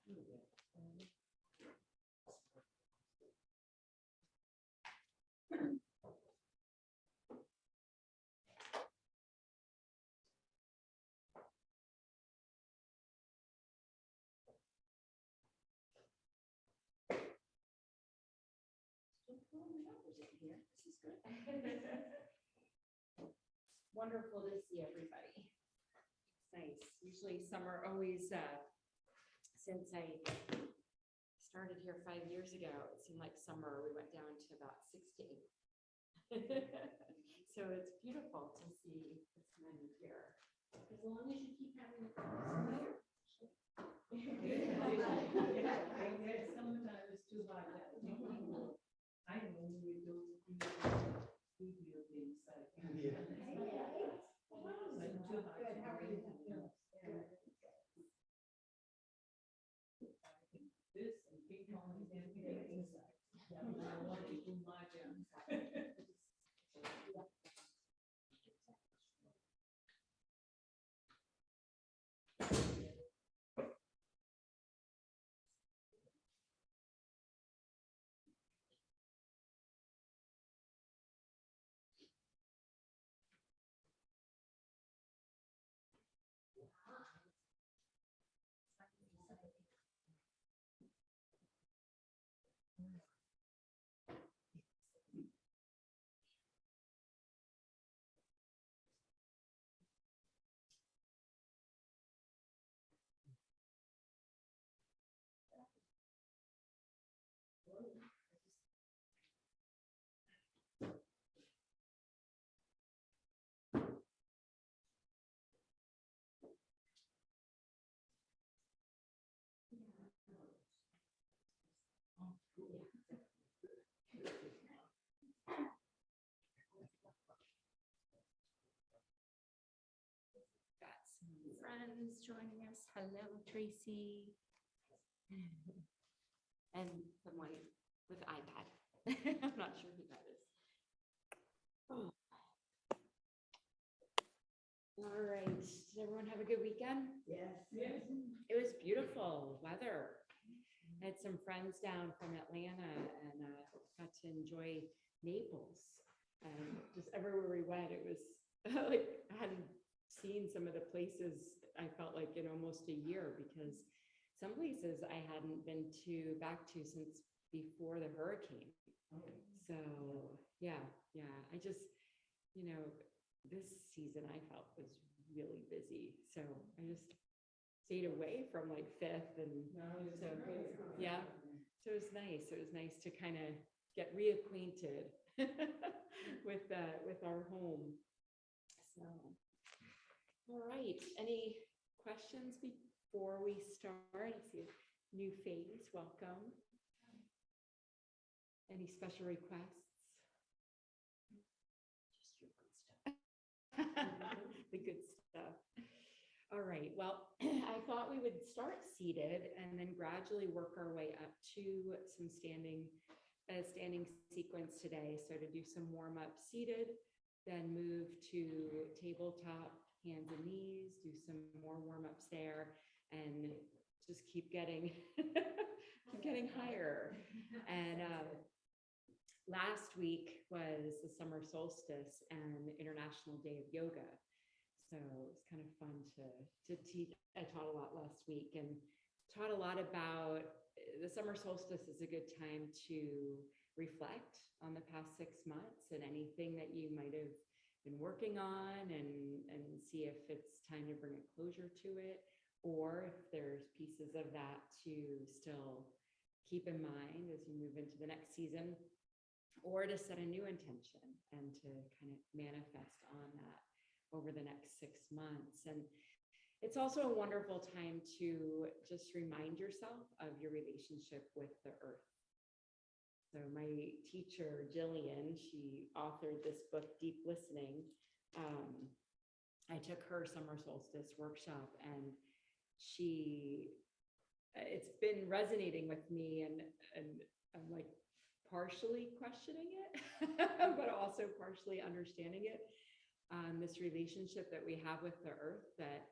This is good. Wonderful to see everybody. It's nice. Usually summer always, since I started here 5 years ago, it seemed like summer, we went down to about 6 to 8. So it's beautiful to see this many here. As long as you keep having the here. Sometimes it's too hot. I know we do video things like. Good, how are you? This and keep going and everything inside. I want to do my job. Got some friends joining us. Hello, Tracy. And someone with iPad. I'm not sure who that is. Oh. All right. Did everyone have a good weekend? Yes. Yes. It was beautiful weather. I had some friends down from Atlanta and got to enjoy Naples. And just everywhere we went, it was like I hadn't seen some of the places I felt like in almost a year, because some places I hadn't been back to since before the hurricane. So yeah, I just, this season I felt was really busy. So I just stayed away from like 5th and so yeah. So it was nice. It was nice to kind of get reacquainted with our home. So, all right. Any questions before we start? I see a new face. Welcome. Any special requests? Just your good stuff. The good stuff. All right. Well, I thought we would start seated and then gradually work our way up to some standing sequence today. So to do some warm up seated, then move to tabletop, hands and knees, do some more warm ups there, and just keep getting higher. And last week was the summer solstice and International Day of Yoga. So it was kind of fun to teach. I taught a lot last week and taught a lot about the summer solstice is a good time to reflect on the past 6 months and anything that you might have been working on and see if it's time to bring a closure to it, or if there's pieces of that to still keep in mind as you move into the next season, or to set a new intention and to kind of manifest on that over the next 6 months. And it's also a wonderful time to just remind yourself of your relationship with the earth. So my teacher, Jillian, she authored this book, Deep Listening. I took her summer solstice workshop and it's been resonating with me, and I'm like partially questioning it, but also partially understanding it. This relationship that we have with the earth, that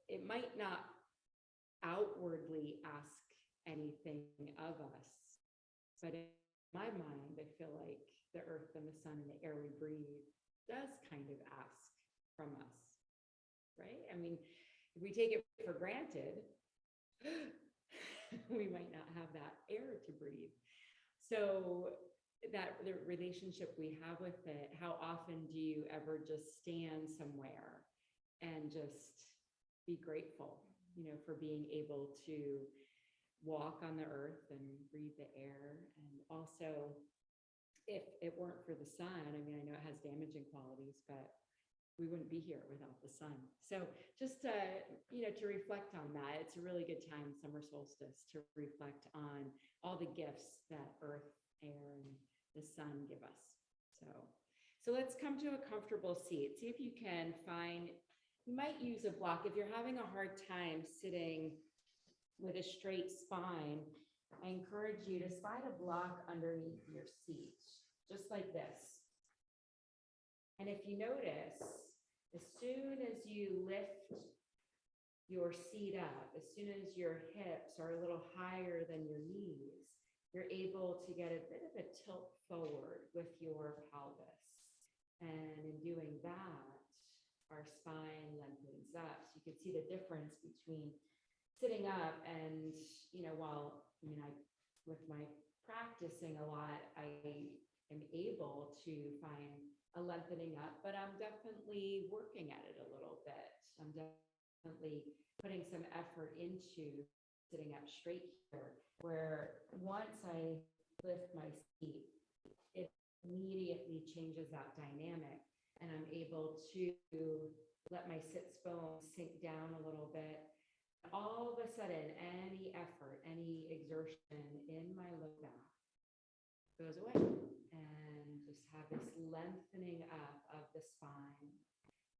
it might not outwardly ask anything of us. But in my mind, I feel like the earth and the sun and the air we breathe does kind of ask from us, right? I mean, if we take it for granted, we might not have that air to breathe. So that the relationship we have with it, how often do you ever just stand somewhere and just be grateful, for being able to walk on the earth and breathe the air? And also, if it weren't for the sun, I mean, I know it has damaging qualities, but we wouldn't be here without the sun. So just to reflect on that, it's a really good time, summer solstice, to reflect on all the gifts that earth, air, and the sun give us. So let's come to a comfortable seat. See if you can find, you might use a block. If you're having a hard time sitting with a straight spine, I encourage you to slide a block underneath your seat, just like this. And if you notice, as soon as you lift your seat up, as soon as your hips are a little higher than your knees, you're able to get a bit of a tilt forward with your pelvis. And in doing that, our spine lengthens up. So you can see the difference between sitting up and, with my practicing a lot, I am able to find a lengthening up, but I'm definitely working at it a little bit. I'm definitely putting some effort into sitting up straight here, where once I lift my seat, it immediately changes that dynamic, and I'm able to let my sits bones sink down a little bit. All of a sudden, any effort, any exertion in my low back goes away, and just have this lengthening up of the spine.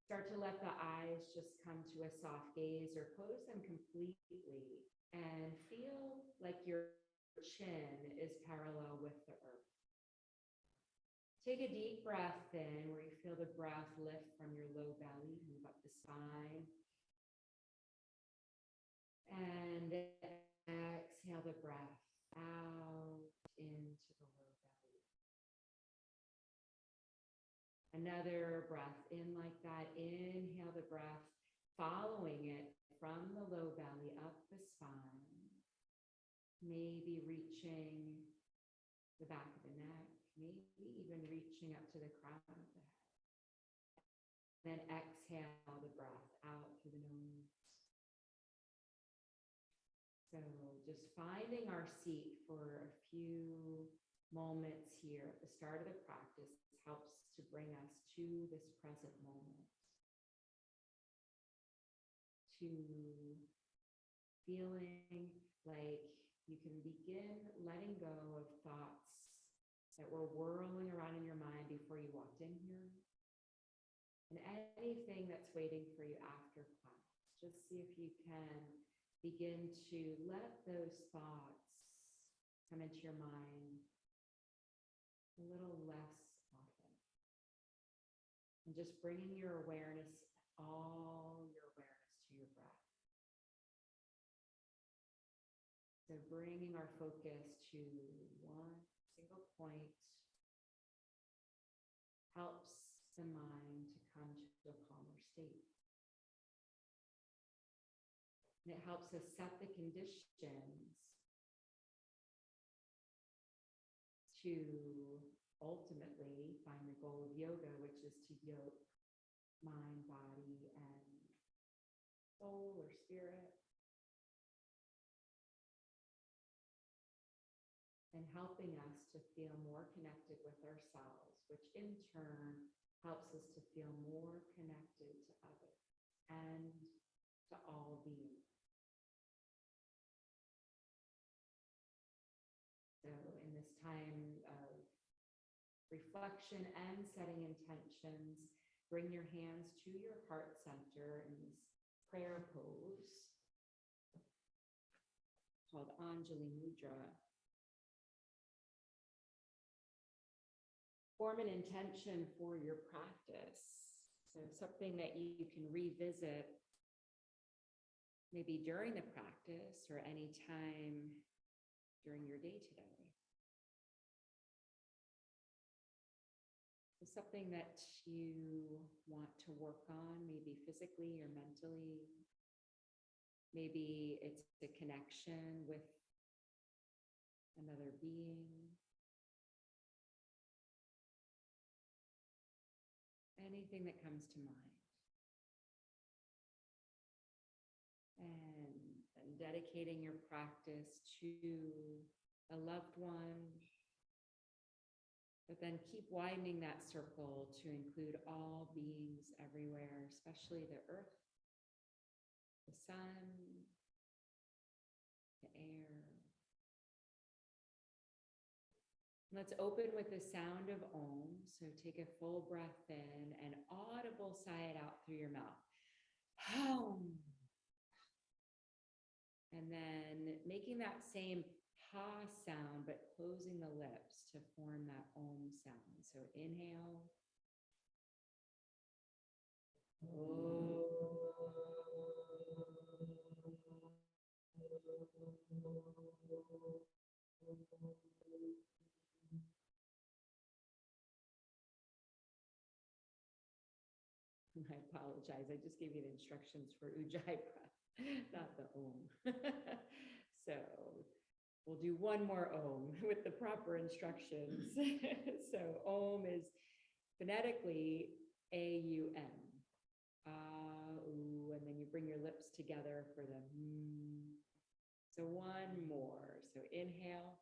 Start to let the eyes just come to a soft gaze or close them completely, and feel like your chin is parallel with the earth. Take a deep breath in where you feel the breath lift from your low belly, move up the spine. And exhale the breath out into the low belly. Another breath in like that. Inhale the breath, following it from the low belly up the spine. Maybe reaching the back of the neck, maybe even reaching up to the crown of the head. Then exhale the breath out through the nose. So just finding our seat for a few moments here at the start of the practice helps to bring us to this present moment, to feeling like you can begin letting go of thoughts that were whirling around in your mind before you walked in here, and anything that's waiting for you after class. Just see if you can begin to let those thoughts come into your mind a little less often. And just bringing your awareness, all your awareness to your breath. So bringing our focus to one single point helps the mind to come to a calmer state. And it helps us set the conditions to ultimately find the goal of yoga, which is to yoke mind, body, and soul or spirit. And helping us to feel more connected with ourselves, which in turn helps us to feel more connected to others and to all beings. So in this time of reflection and setting intentions, bring your hands to your heart center in this prayer pose called Anjali Mudra. Form an intention for your practice. So something that you can revisit maybe during the practice or any time during your day today. So something that you want to work on, maybe physically or mentally. Maybe it's the connection with another being. Anything that comes to mind. And dedicating your practice to a loved one, but then keep widening that circle to include all beings everywhere, especially the earth, the sun, the air. Let's open with the sound of Om. So take a full breath in and audible sigh it out through your mouth. Hum. And then making that same ha sound, but closing the lips to form that Om sound. So inhale. I apologize. I just gave you the instructions for Ujjayi breath, not the Om. So we'll do one more Om with the proper instructions. So Om is phonetically A-U-M. And then you bring your lips together for the So one more. So inhale.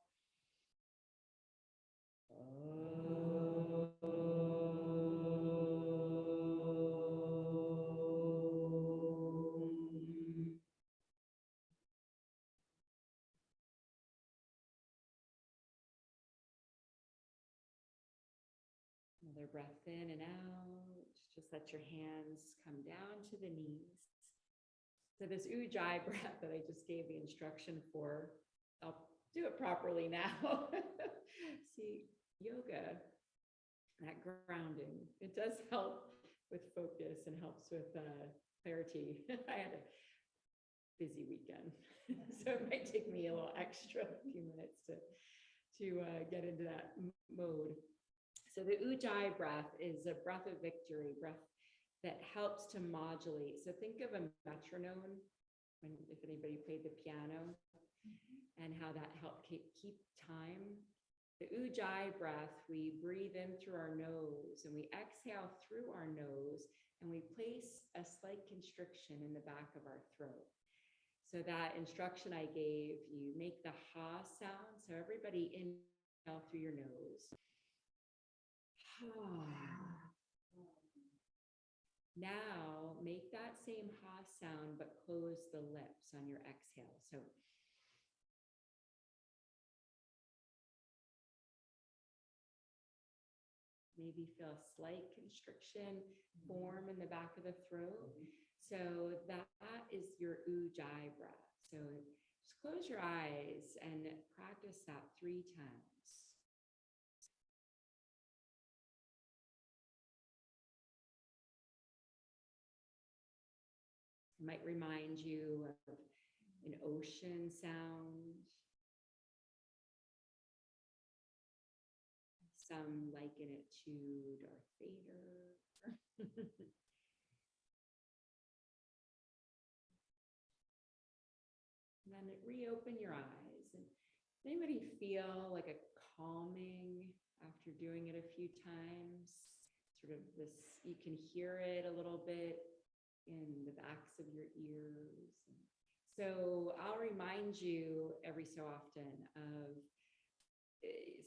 Another breath in and out. Just let your hands come down to the knees. So this Ujjayi breath that I just gave the instruction for, I'll do it properly now. See, yoga, that grounding, it does help with focus and helps with clarity. I had a busy weekend, so it might take me a little extra few minutes to get into that mode. So the Ujjayi breath is a breath of victory, breath that helps to modulate. So think of a metronome, if anybody played the piano, and how that helped keep time. The Ujjayi breath, we breathe in through our nose and we exhale through our nose, and we place a slight constriction in the back of our throat. So that instruction I gave, you make the ha sound. So everybody inhale through your nose. Now make that same ha sound, but close the lips on your exhale. So maybe feel a slight constriction form in the back of the throat. So that is your Ujjayi breath. So just close your eyes and practice that 3 times. It might remind you of an ocean sound. Some liken it to Darth Vader. And then reopen your eyes. And anybody feel like a calming after doing it a few times? Sort of this, you can hear it a little bit in the backs of your ears. So I'll remind you every so often of,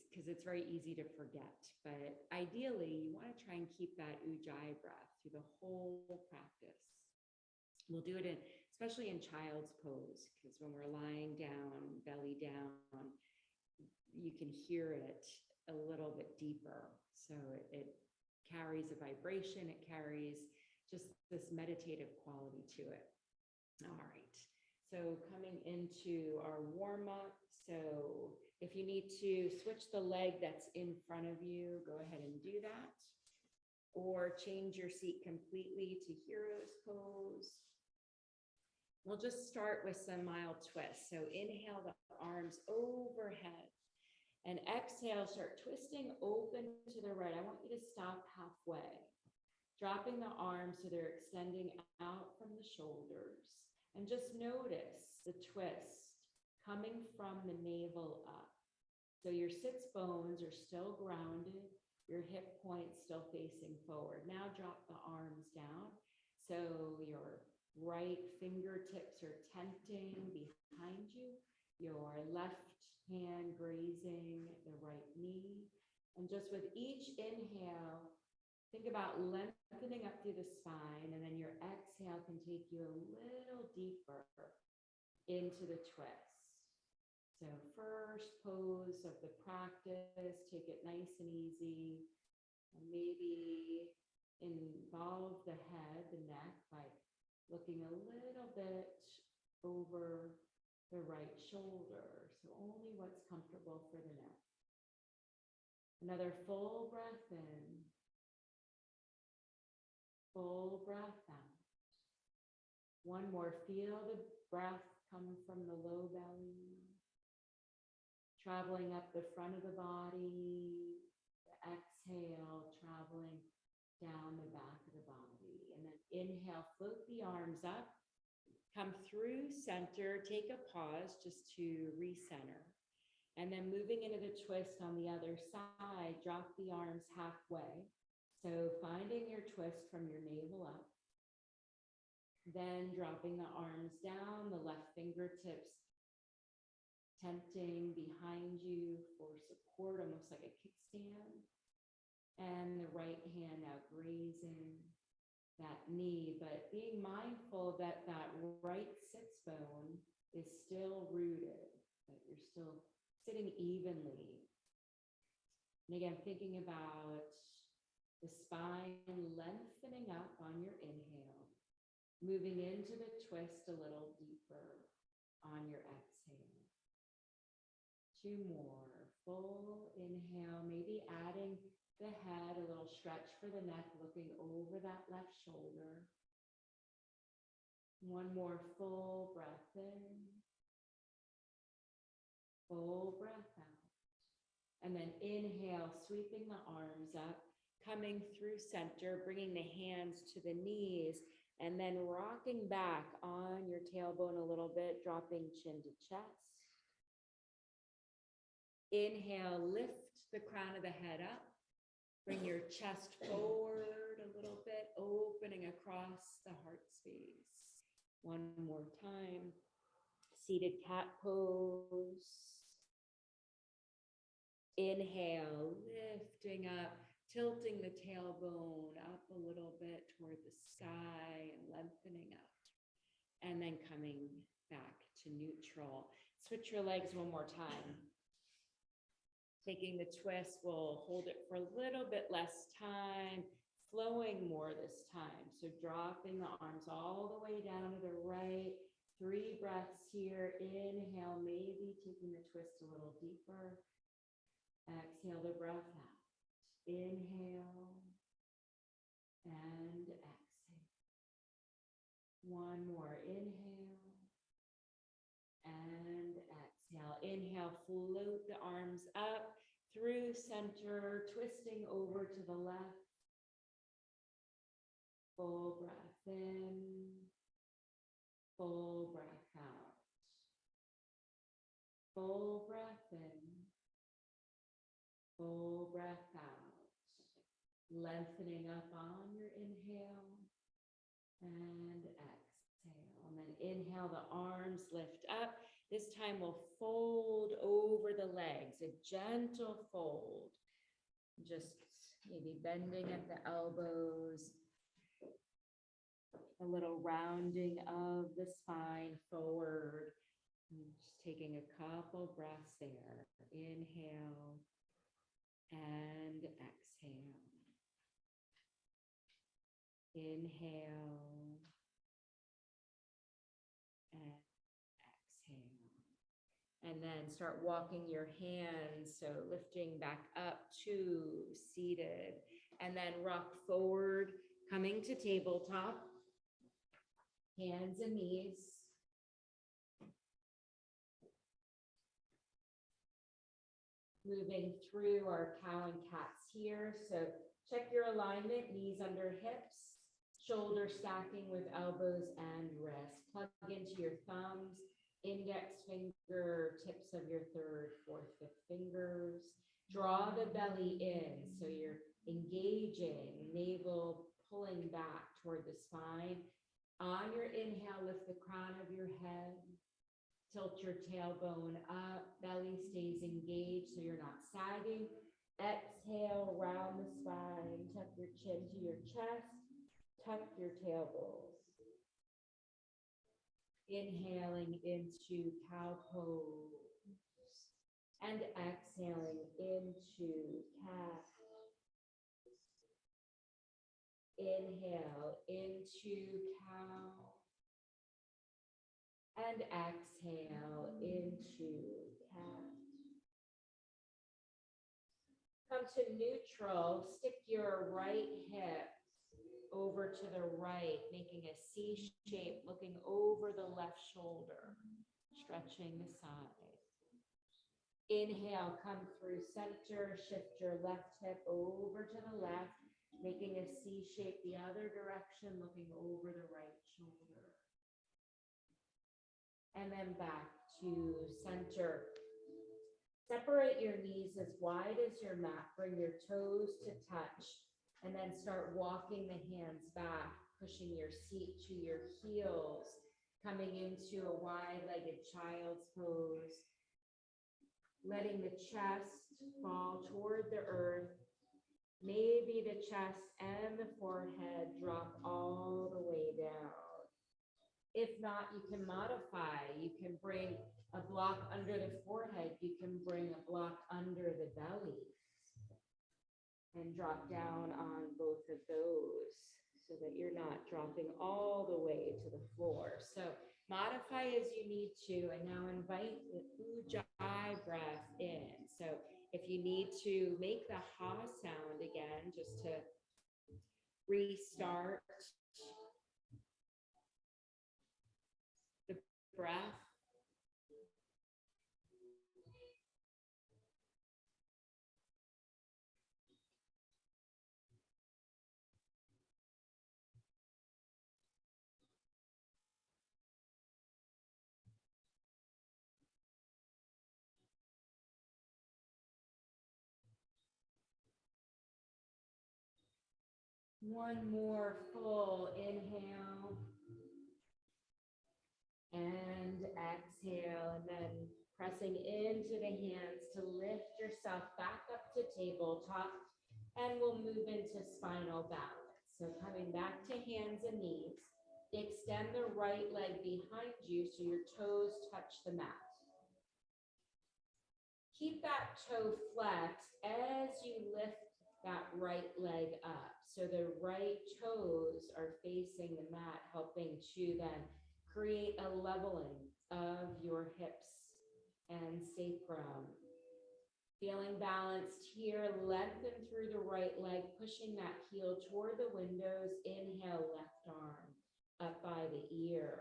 because it's very easy to forget, but ideally you want to try and keep that Ujjayi breath through the whole practice. We'll do it especially in child's pose, because when we're lying down, belly down, you can hear it a little bit deeper. So it carries a vibration, it carries just this meditative quality to it. All right, so coming into our warm-up. So if you need to switch the leg that's in front of you, go ahead and do that. Or change your seat completely to Hero's pose. We'll just start with some mild twists. So inhale the arms overhead and exhale, start twisting open to the right. I want you to stop halfway, dropping the arms so they're extending out from the shoulders. And just notice the twist coming from the navel up. So your sits bones are still grounded, your hip points still facing forward. Now drop the arms down. So your right fingertips are tenting behind you, your left hand grazing the right knee. And just with each inhale, think about lengthening up through the spine, and then your exhale can take you a little deeper into the twist. So first pose of the practice, take it nice and easy, and maybe involve the head, the neck, by looking a little bit over the right shoulder. So only what's comfortable for the neck. Another full breath in. Full breath out. One more, feel the breath come from the low belly, traveling up the front of the body, the exhale, traveling down the back of the body. And then inhale, float the arms up, come through center, take a pause just to recenter. And then moving into the twist on the other side, drop the arms halfway. So finding your twist from your navel up, then dropping the arms down, the left fingertips tenting behind you for support, almost like a kickstand. And the right hand now grazing that knee, but being mindful that that right sits bone is still rooted, that you're still sitting evenly. And again, thinking about the spine lengthening up on your inhale, moving into the twist a little deeper on your exhale. Two more, full inhale, maybe adding the head, a little stretch for the neck, looking over that left shoulder. One more full breath in, full breath out. And then inhale, sweeping the arms up, coming through center, bringing the hands to the knees, and then rocking back on your tailbone a little bit, dropping chin to chest. Inhale, lift the crown of the head up. Bring your chest forward a little bit, opening across the heart space. One more time. Seated cat pose. Inhale, lifting up, tilting the tailbone up a little bit toward the sky and lengthening up. And then coming back to neutral. Switch your legs one more time. Taking the twist, we'll hold it for a little bit less time, flowing more this time. So dropping the arms all the way down to the right. 3 breaths here. Inhale, maybe taking the twist a little deeper. Exhale the breath out. Inhale and exhale. One more. Inhale and exhale. Inhale, float the arms up through center, twisting over to the left. Full breath in, full breath out. Full breath in, full breath out. Lengthening up on your inhale and exhale. And then inhale, the arms lift up. This time we'll fold over the legs, a gentle fold. Just maybe bending at the elbows, a little rounding of the spine forward. And just taking a couple breaths there. Inhale and exhale. Inhale and exhale. And then start walking your hands, so lifting back up to seated, and then rock forward, coming to tabletop, hands and knees, Moving through our cow and cats here. So check your alignment, knees under hips, shoulder stacking with elbows and wrists. Plug into your thumbs, index finger, tips of your third, fourth, fifth fingers. Draw the belly in, so you're engaging, navel pulling back toward the spine. On your inhale, lift the crown of your head. Tilt your tailbone up, belly stays engaged so you're not sagging. Exhale, round the spine, tuck your chin to your chest, tuck your tailbone. Inhaling into cow pose and exhaling into cat. Inhale into cow and exhale into cat. Come to neutral, stick your right hip over to the right, making a C shape, looking over the left shoulder, stretching the side. Inhale, come through center, shift your left hip over to the left, making a C shape the other direction, looking over the right shoulder. And then back to center. Separate your knees as wide as your mat, bring your toes to touch, and then start walking the hands back, pushing your seat to your heels, coming into a wide-legged child's pose, letting the chest fall toward the earth. Maybe the chest and the forehead drop all the way down. If not, you can modify. You can bring a block under the forehead. You can bring a block under the belly and drop down on both of those so that you're not dropping all the way to the floor. So modify as you need to, and now invite the Ujjayi breath in. So if you need to make the ha sound again, just to restart the breath. One more full inhale and exhale, and then pressing into the hands to lift yourself back up to tabletop, and we'll move into spinal balance. So coming back to hands and knees, extend the right leg behind you so your toes touch the mat. Keep that toe flexed as you lift that right leg up. So the right toes are facing the mat, helping to then create a leveling of your hips and sacrum. Feeling balanced here, lengthen through the right leg, pushing that heel toward the windows. Inhale, left arm up by the ear.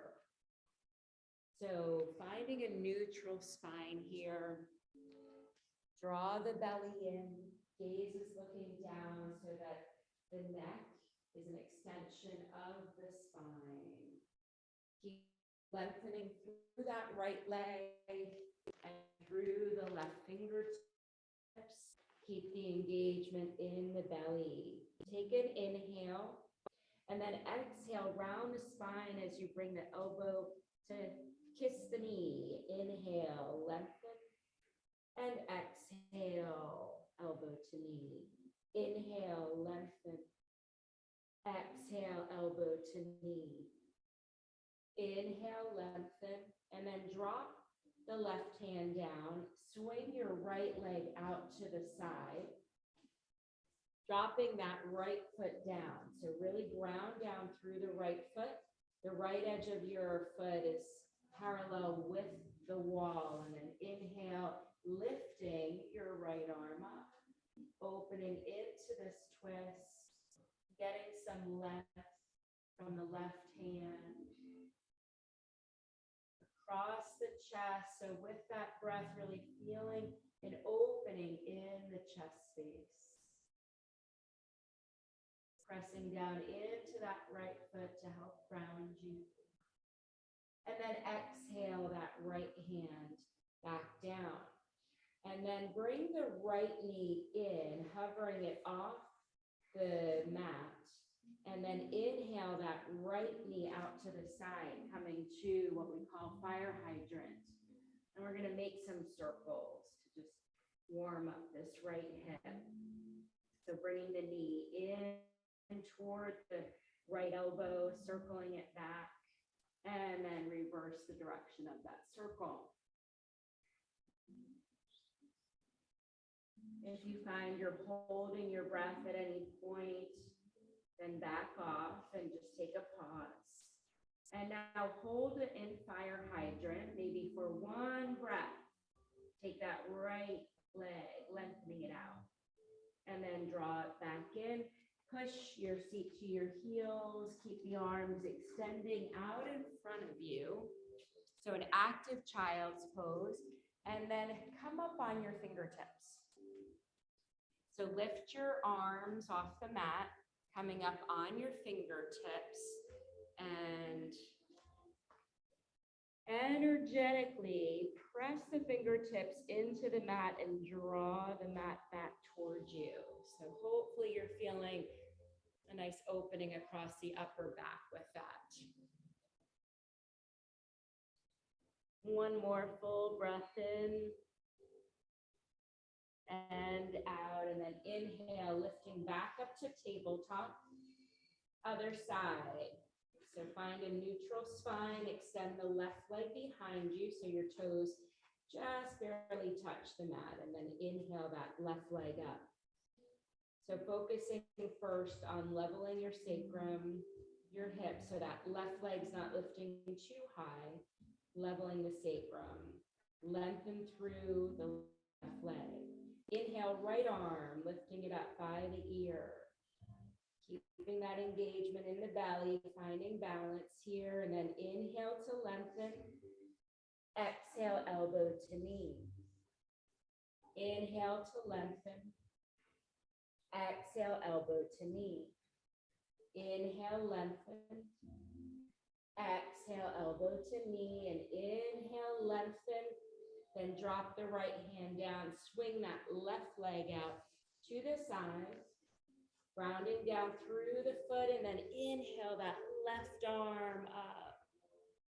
So finding a neutral spine here. Draw the belly in, gaze is looking down so that the neck is an extension of the spine. Keep lengthening through that right leg and through the left fingertips. Keep the engagement in the belly. Take an inhale and then exhale, round the spine as you bring the elbow to kiss the knee. Inhale, lengthen. And exhale, elbow to knee. Inhale, lengthen. Exhale, elbow to knee. Inhale, lengthen, and then drop the left hand down. Swing your right leg out to the side. Dropping that right foot down. So really ground down through the right foot. The right edge of your foot is parallel with the wall. And then inhale, lifting your right arm up, opening into this twist, getting some length from the left hand across the chest. So with that breath, really feeling An opening in the chest space. Pressing down into that right foot to help ground you. And then exhale that right hand back down. And then bring the right knee in, hovering it off the mat. And then inhale that right knee out to the side, coming to what we call fire hydrant. And we're gonna make some circles to just warm up this right hip. So bringing the knee in toward the right elbow, circling it back, and then reverse the direction of that circle. If you find you're holding your breath at any point, then back off and just take a pause. And now hold it in fire hydrant, maybe for one breath. Take that right leg, lengthening it out. And then draw it back in. Push your seat to your heels. Keep the arms extending out in front of you. So an active child's pose. And then come up on your fingertips. So lift your arms off the mat, coming up on your fingertips, and energetically press the fingertips into the mat and draw the mat back towards you. So hopefully you're feeling a nice opening across the upper back with that. One more full breath in and out, and then inhale, lifting back up to tabletop. Other side. So find a neutral spine, extend the left leg behind you so your toes just barely touch the mat, and then inhale that left leg up. So focusing first on leveling your sacrum, your hips, so that left leg's not lifting too high, leveling the sacrum. Lengthen through the left leg. Inhale, right arm, lifting it up by the ear. Keeping that engagement in the belly, finding balance here, and then inhale to lengthen. Exhale, elbow to knee. Inhale to lengthen. Exhale, elbow to knee. Inhale, lengthen. Exhale, elbow to knee, and inhale, lengthen. Then drop the right hand down, swing that left leg out to the side, rounding down through the foot, and then inhale that left arm up.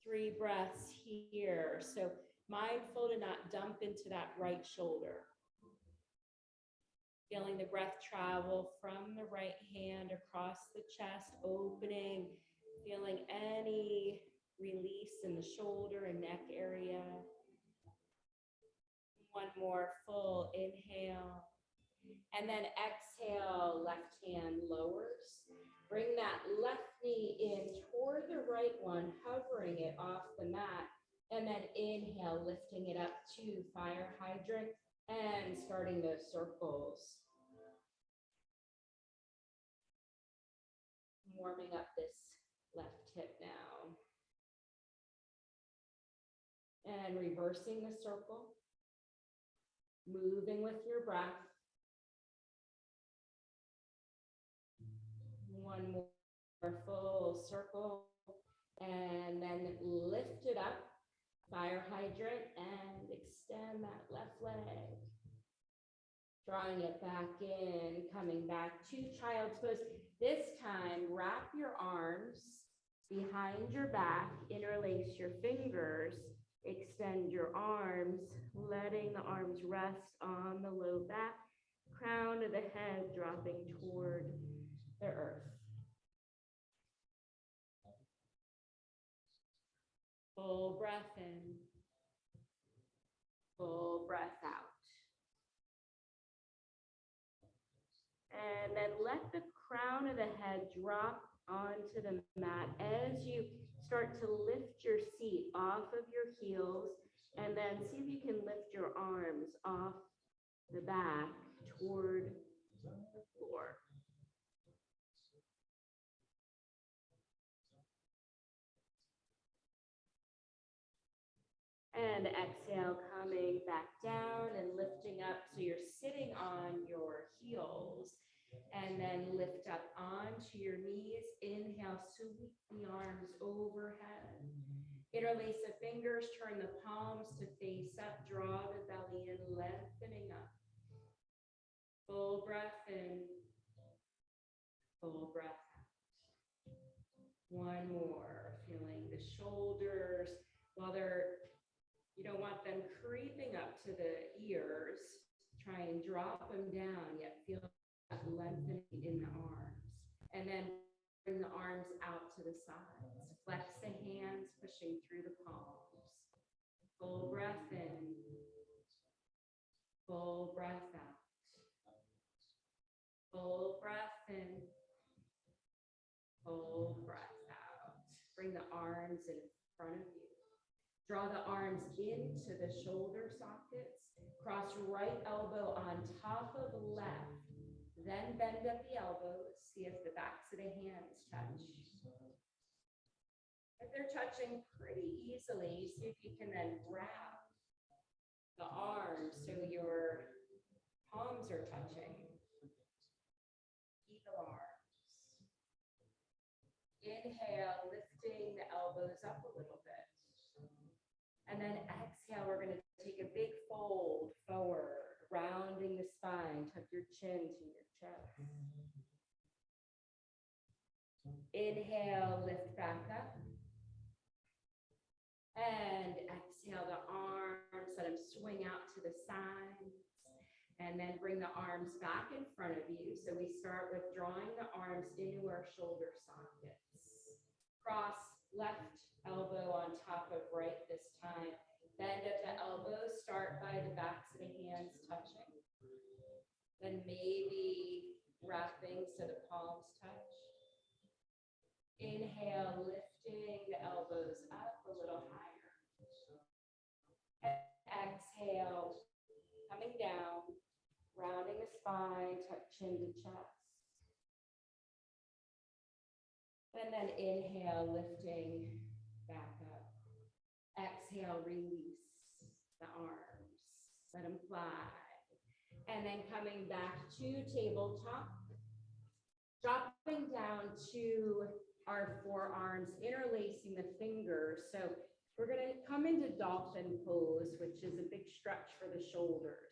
3 breaths here. So mindful to not dump into that right shoulder. Feeling the breath travel from the right hand across the chest, opening, feeling any release in the shoulder and neck area. One more full inhale. And then exhale, left hand lowers. Bring that left knee in toward the right one, hovering it off the mat. And then inhale, lifting it up to fire hydrant and starting those circles. Warming up this left hip now. And reversing the circle. Moving with your breath. One more full circle, and then lift it up, fire hydrant, and extend that left leg. Drawing it back in, coming back to child's pose. This time, wrap your arms behind your back, interlace your fingers, extend your arms, letting the arms rest on the low back, crown of the head dropping toward the earth. Full breath in, full breath out. And then let the crown of the head drop onto the mat as you start to lift your seat off of your heels, and then see if you can lift your arms off the back toward the floor. And And exhale, coming back down and lifting up. So you're sitting on your heels and then lift up onto your knees. Inhale, sweep the arms overhead. Interlace the fingers, turn the palms to face up, draw the belly in, lengthening up. Full breath in, full breath out. One more, feeling the shoulders, while you don't want them creeping up to the ears. Try and drop them down, yet feel that lengthening in the arms. And then bring the arms out to the sides. Flex the hands, pushing through the palms. Full breath in. Full breath out. Full breath in. Full breath out. Bring the arms in front of you. Draw the arms into the shoulder sockets. Cross right elbow on top of left. Then bend up the elbows. See if the backs of the hands touch. If they're touching pretty easily, see if you can then wrap the arms so your palms are touching. Eagle arms. Inhale, lifting the elbows up a little bit. And then exhale, we're going to take a big fold forward, rounding the spine, tuck your chin to your chest. Inhale, lift back up. And exhale the arms, let them swing out to the sides. And then bring the arms back in front of you. So we start with drawing the arms into our shoulder sockets. Cross left elbow on top of right this time. Bend at the elbows, start by the backs of the hands touching. Then maybe wrapping so the palms touch. Inhale, lifting the elbows up a little higher. Exhale, coming down, rounding the spine, tuck chin to chest. And then inhale, lifting back up. Exhale, release the arms. Let them fly. And then coming back to tabletop. Dropping down to our forearms, interlacing the fingers. So we're going to come into dolphin pose, which is a big stretch for the shoulders.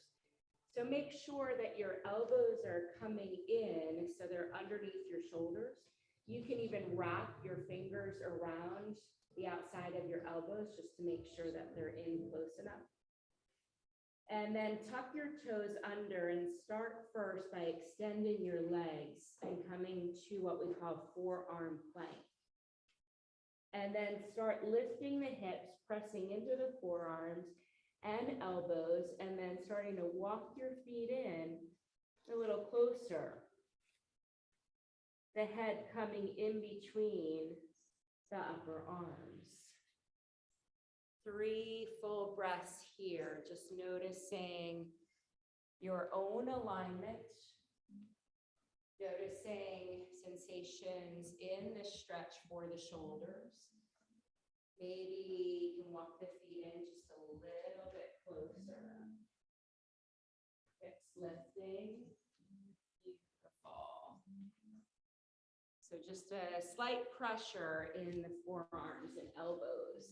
So make sure that your elbows are coming in so they're underneath your shoulders. You can even wrap your fingers around the outside of your elbows just to make sure that they're in close enough. And then tuck your toes under and start first by extending your legs and coming to what we call forearm plank. And then start lifting the hips, pressing into the forearms and elbows, and then starting to walk your feet in a little closer. The head coming in between the upper arms. 3 full breaths here, just noticing your own alignment, noticing sensations in the stretch for the shoulders. Maybe you can walk the feet in just a little bit closer. Hips lifting. Beautiful. So just a slight pressure in the forearms and elbows.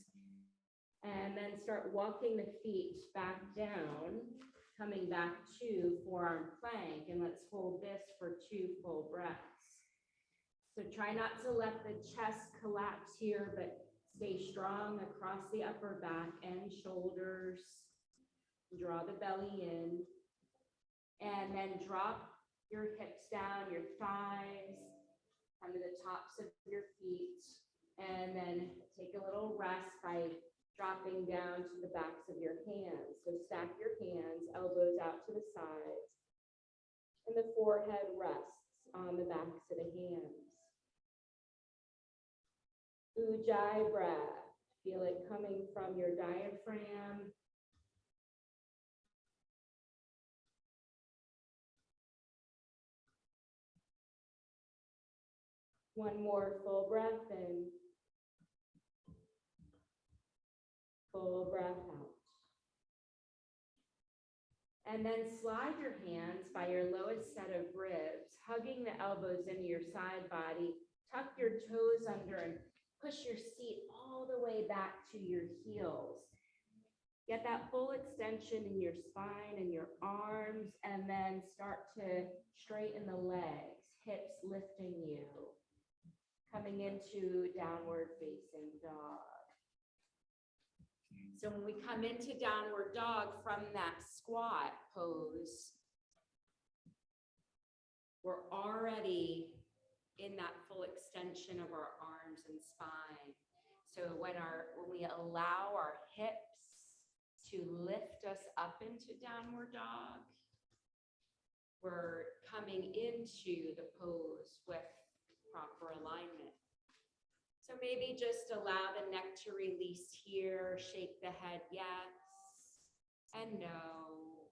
And then start walking the feet back down, coming back to forearm plank. And let's hold this for 2 full breaths. So try not to let the chest collapse here, but stay strong across the upper back and shoulders. Draw the belly in. And then drop your hips down, your thighs, come to the tops of your feet. And then take a little rest by dropping down to the backs of your hands. So stack your hands, elbows out to the sides, and the forehead rests on the backs of the hands. Ujjayi breath. Feel it coming from your diaphragm. One more full breath in. Full breath out. And then slide your hands by your lowest set of ribs, hugging the elbows into your side body. Tuck your toes under and push your seat all the way back to your heels. Get that full extension in your spine and your arms, and then start to straighten the legs, hips lifting you. Coming into downward facing dog. So when we come into downward dog from that squat pose, we're already in that full extension of our arms and spine. So when we allow our hips to lift us up into downward dog, we're coming into the pose with proper alignment. So maybe just allow the neck to release here, shake the head yes and no.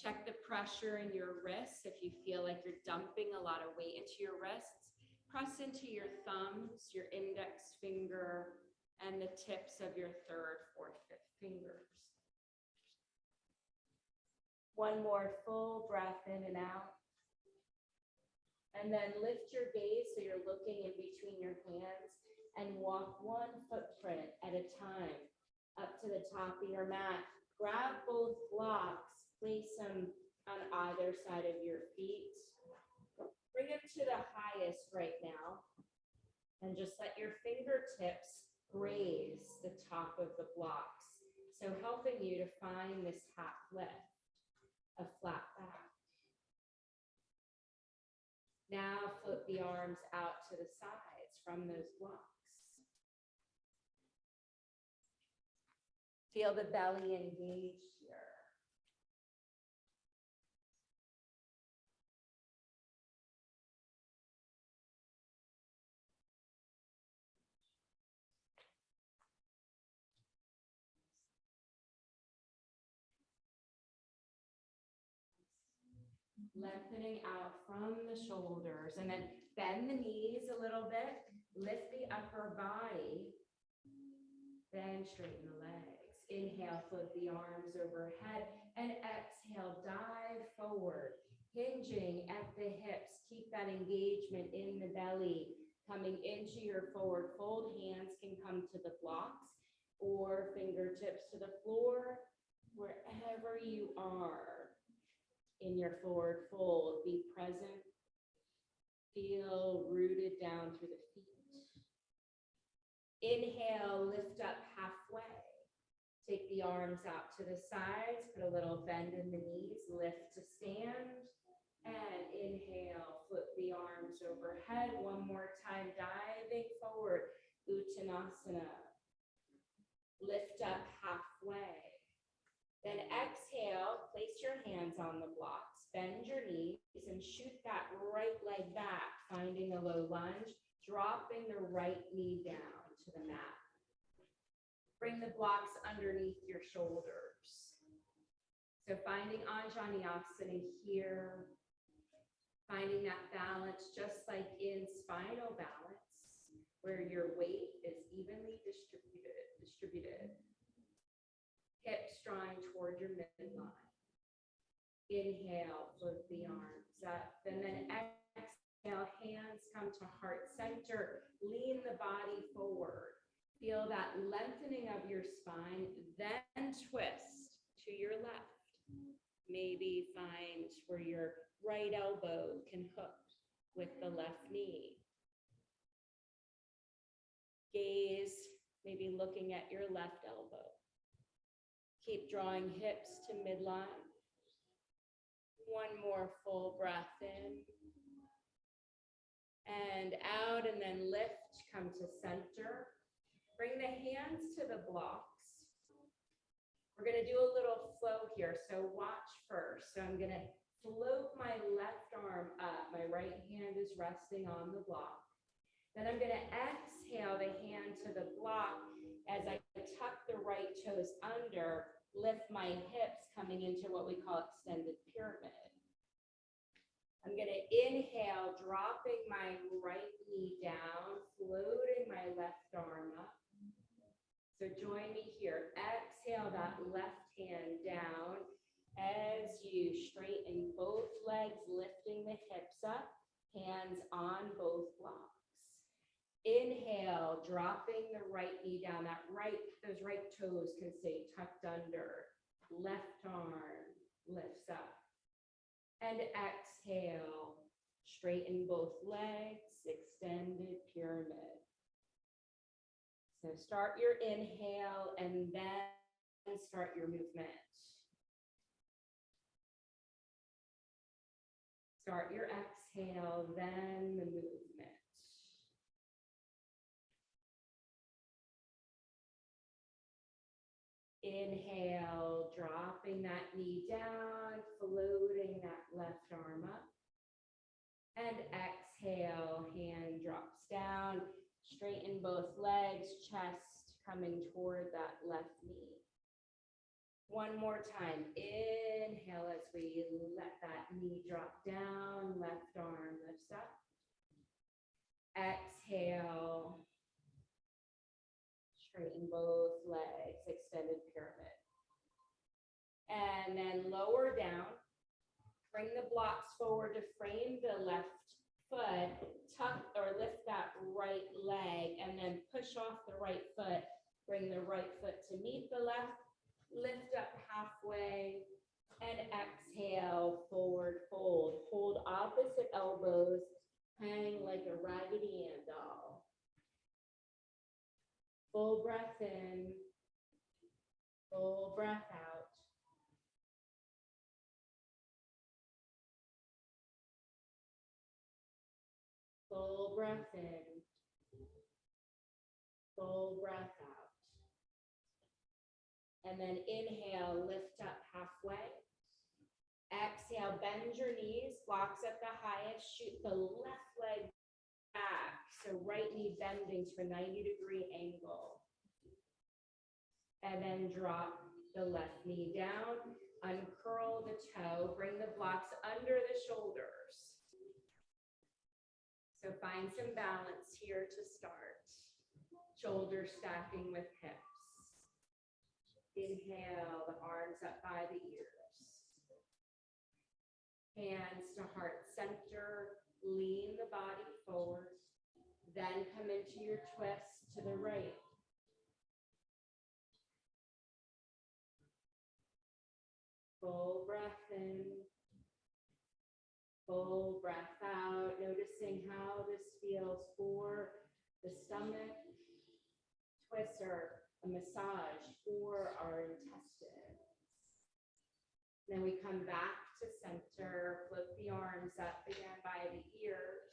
Check the pressure in your wrists. If you feel like you're dumping a lot of weight into your wrists, press into your thumbs, your index finger, and the tips of your third, fourth, fifth fingers. One more full breath in and out. And then lift your gaze so you're looking in between your hands and walk one footprint at a time up to the top of your mat. Grab both blocks, place them on either side of your feet. Bring them to the highest right now. And just let your fingertips graze the top of the blocks. So helping you to find this half lift, a flat back. Now flip the arms out to the sides from those blocks. Feel the belly engaged here. Lengthening out from the shoulders, and then bend the knees a little bit, lift the upper body, then straighten the legs. Inhale, float the arms overhead, and exhale, dive forward, hinging at the hips. Keep that engagement in the belly. Coming into your forward fold, hands can come to the blocks or fingertips to the floor, wherever you are. In your forward fold, be present. Feel rooted down through the feet. Inhale, lift up halfway. Take the arms out to the sides, put a little bend in the knees, lift to stand. And inhale, flip the arms overhead. One more time, diving forward, Uttanasana. Lift up halfway. Then exhale, place your hands on the blocks, bend your knees, and shoot that right leg back, finding a low lunge, dropping the right knee down to the mat. Bring the blocks underneath your shoulders. So finding Anjaneyasana here, finding that balance just like in spinal balance, where your weight is evenly distributed. Hips drawing toward your midline. Inhale, float the arms up. And then exhale, hands come to heart center. Lean the body forward. Feel that lengthening of your spine, then twist to your left. Maybe find where your right elbow can hook with the left knee. Gaze, maybe looking at your left elbow. Keep drawing hips to midline. One more full breath in. And out, and then lift, come to center. Bring the hands to the blocks. We're gonna do a little flow here, so watch first. So I'm gonna float my left arm up. My right hand is resting on the block. Then I'm gonna exhale the hand to the block as I tuck the right toes under, lift my hips coming into what we call extended pyramid. I'm gonna inhale, dropping my right knee down, floating my left arm up. So join me here. Exhale that left hand down as you straighten both legs, lifting the hips up, hands on both blocks. Inhale, dropping the right knee down. Those right toes can stay tucked under. Left arm lifts up. And exhale, straighten both legs, extended pyramid. So start your inhale and then start your movement. Start your exhale, then the movement. Inhale, dropping that knee down, floating that left arm up. And exhale, hand drops down, straighten both legs, chest coming toward that left knee. One more time, inhale as we let that knee drop down, left arm lifts up. Exhale, straighten both legs, extended pyramid. And then lower down, bring the blocks forward to frame the left foot, tuck or lift that right leg, and then push off the right foot. Bring the right foot to meet the left, lift up halfway, and exhale, forward fold. Hold opposite elbows, hang like a Raggedy Ann doll. Full breath in, full breath out. Full breath in, full breath out. And then inhale, lift up halfway. Exhale, bend your knees, blocks at the highest, shoot the left leg back. So right knee bending to a 90-degree angle. And then drop the left knee down, uncurl the toe, bring the blocks under the shoulders. So find some balance here to start. Shoulders stacking with hips. Inhale, the arms up by the ears. Hands to heart center, lean the body forward. Then come into your twist to the right. Full breath in. Full breath out, noticing how this feels for the stomach. Twists are a massage for our intestines. Then we come back to center, flip the arms up again by the ears,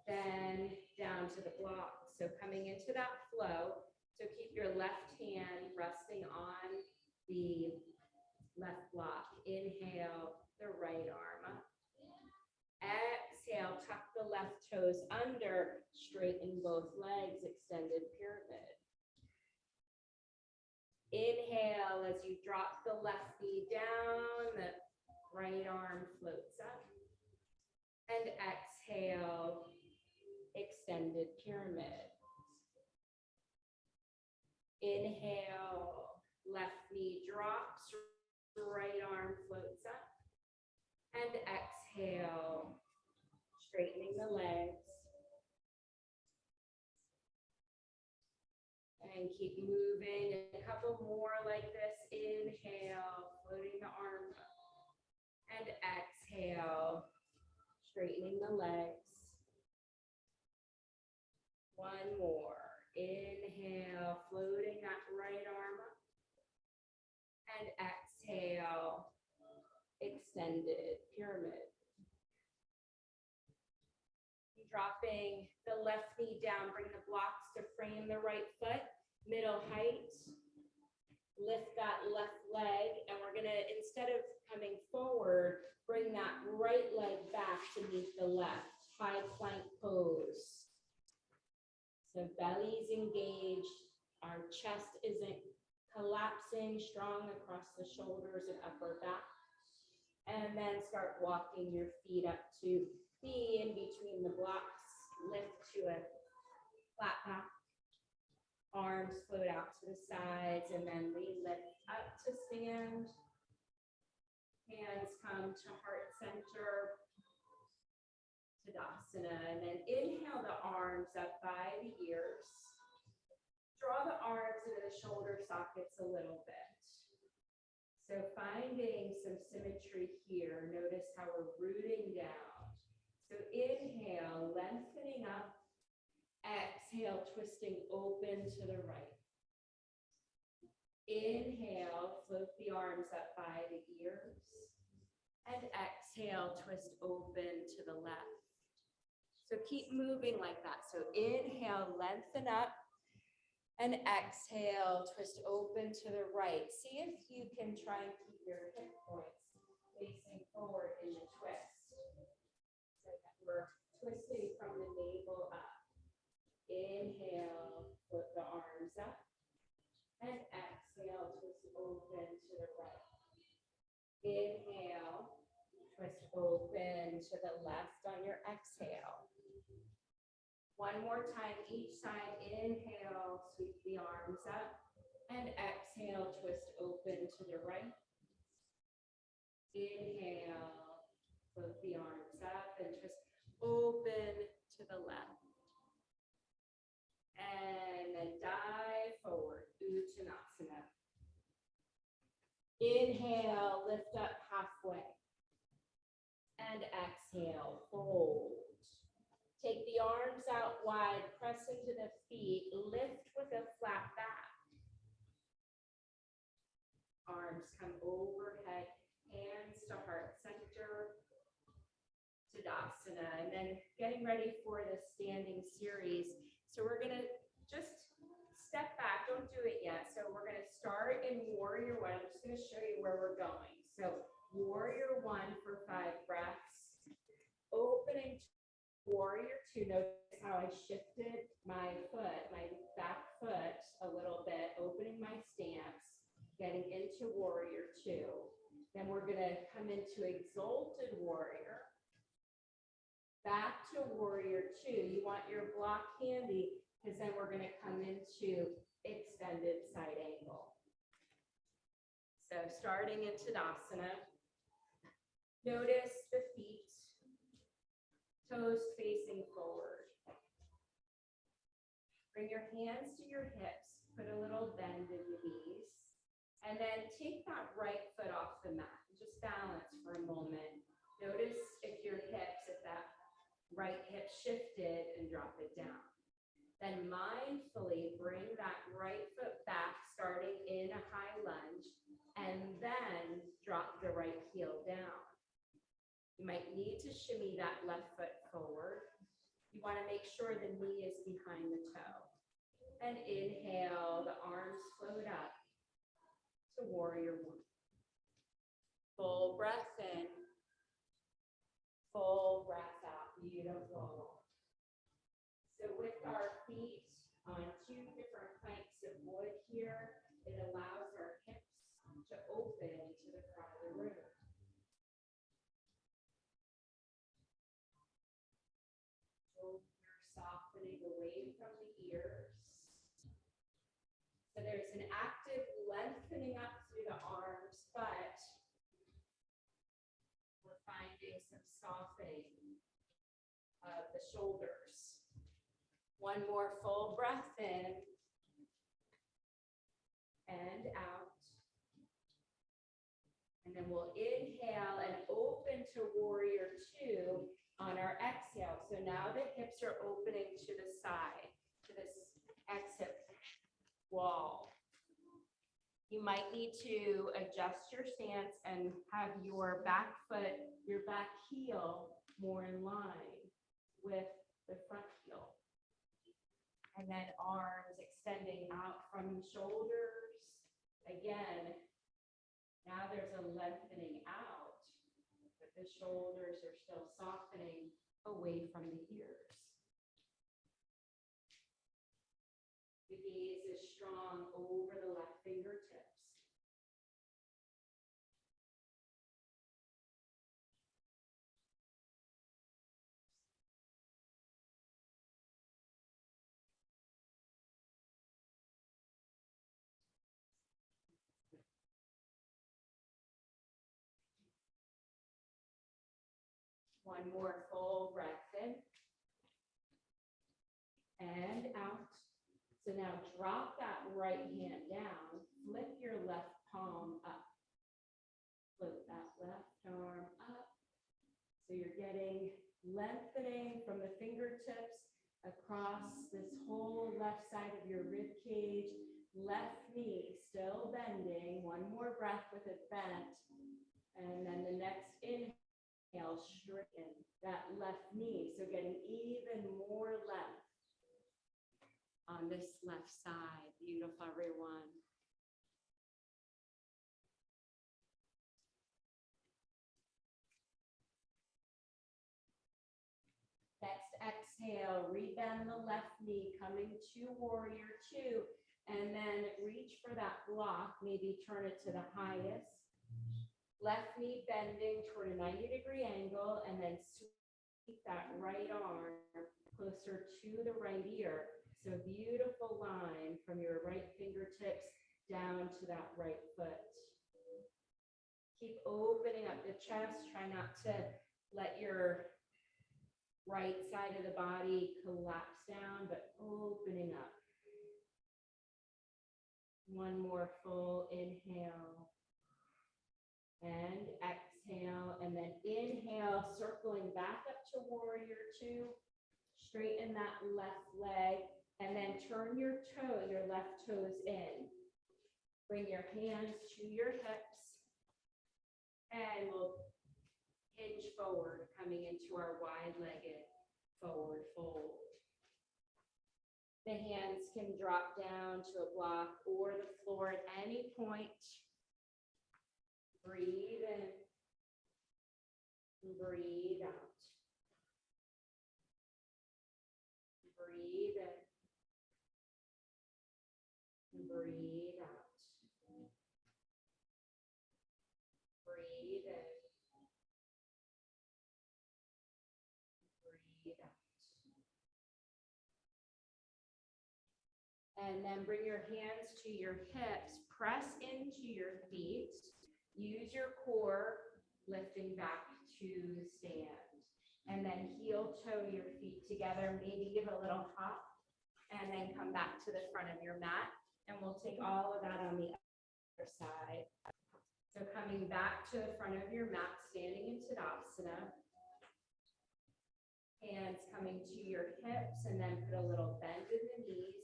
then down to the blocks. So coming into that flow, so keep your left hand resting on the left block. Inhale, the right arm up. Exhale, tuck the left toes under, straighten both legs, extended pyramid. Inhale as you drop the left knee down, the right arm floats up. And exhale, extended pyramid. Inhale, left knee drops, right arm floats up. And exhale, straightening the legs. And keep moving. A couple more like this. Inhale, floating the arms up. And exhale, straightening the legs. One more. Inhale, floating that right arm up. And exhale, extended pyramid. Dropping the left knee down, bring the blocks to frame the right foot, middle height. Lift that left leg, and we're gonna, instead of coming forward, bring that right leg back to meet the left, high plank pose. So belly's engaged, our chest isn't collapsing, strong across the shoulders and upper back. And then start walking your feet up to be in between the blocks, lift to a flat back. Arms float out to the sides, and then we lift up to stand. Hands come to heart center, Tadasana, and then inhale the arms up by the ears. Draw the arms into the shoulder sockets a little bit. So finding some symmetry here, notice how we're rooting down. So inhale, lengthening up. Exhale, twisting open to the right. Inhale, float the arms up by the ears. And exhale, twist open to the left. So keep moving like that. So inhale, lengthen up. And exhale, twist open to the right. See if you can try and keep your hip points facing forward in the twist. So that we're twisting from the navel up. Inhale, flip the arms up. And exhale, twist open to the right. Inhale, twist open to the left on your exhale. One more time, each side. Inhale, sweep the arms up. And exhale, twist open to the right. Inhale, float the arms up and twist open to the left. And then dive forward, Uttanasana. Inhale, lift up halfway. And exhale, fold. Take the arms out wide, press into the feet, lift with a flat back. Arms come overhead, hands to heart center, Tadasana, and then getting ready for the standing series. So we're gonna just step back, don't do it yet. So we're gonna start in Warrior One. I'm just gonna show you where we're going. So Warrior One for 5 breaths, opening Warrior Two. Notice how I shifted my foot, my back foot a little bit, opening my stance, getting into Warrior Two. Then we're gonna come into Exalted Warrior. Back to Warrior Two. You want your block handy because then we're gonna come into Extended Side Angle. So starting in Tadasana, notice the feet. Toes facing forward. Bring your hands to your hips, put a little bend in the knees, and then take that right foot off the mat. Just balance for a moment. Notice if your hips, if that right hip shifted, and drop it down. Then mindfully bring that right foot back, starting in a high lunge, and then drop the right heel down. You might need to shimmy that left foot forward. You want to make sure the knee is behind the toe. And inhale, the arms float up to Warrior One. Full breath in, full breath out. Beautiful. So with our feet on 2 different planks of wood here, it allows our hips to open to the front of the room. Softening away from the ears. So there's an active lengthening up through the arms, but we're finding some softening of the shoulders. One more full breath in and out. And then we'll inhale and open to Warrior Two on our exhale. So now the hips are opening to the side, to this exit wall. You might need to adjust your stance and have your back foot, your back heel more in line with the front heel. And then arms extending out from shoulders. Again, now there's a lengthening out, but the shoulders are still softening away from the ears. The gaze is strong over the left fingertips. One more full breath in. And out. So now drop that right hand down, flip your left palm up. Float that left arm up. So you're getting lengthening from the fingertips across this whole left side of your rib cage. Left knee still bending. One more breath with it bent. And then the next inhale, straighten that left knee. So getting even more length on this left side. Beautiful, everyone. Next exhale, rebend the left knee, coming to warrior two, and then reach for that block, maybe turn it to the highest. Left knee bending toward a 90-degree angle, and then sweep that right arm closer to the right ear. So beautiful line from your right fingertips down to that right foot. Keep opening up the chest. Try not to let your right side of the body collapse down, but opening up. One more full inhale and exhale, and then inhale, circling back up to warrior two. Straighten that left leg, and then turn your left toes in. Bring your hands to your hips, and we'll hinge forward, coming into our wide-legged forward fold. The hands can drop down to a block or the floor at any point. Breathe in, breathe out. Breathe in, breathe out. Breathe in. Breathe out. And then bring your hands to your hips, press into your feet, use your core, lifting back to stand. And then heel toe your feet together, maybe give a little hop, and then come back to the front of your mat. And we'll take all of that on the other side. So coming back to the front of your mat, standing in Tadasana. Hands coming to your hips, and then put a little bend in the knees.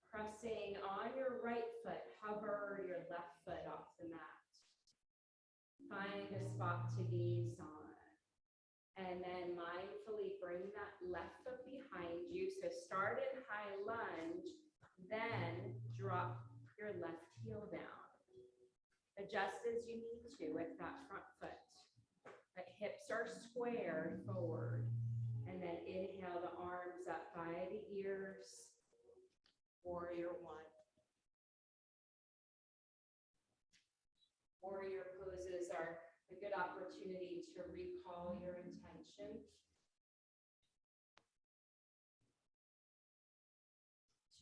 Pressing on your right foot, hover your left foot off the mat. Find a spot to gaze on. And then mindfully bring that left foot behind you. So start in high lunge, then drop your left heel down. Adjust as you need to with that front foot. The hips are squared forward. And then inhale the arms up by the ears. Warrior one. Warrior poses are a good opportunity to recall your intention.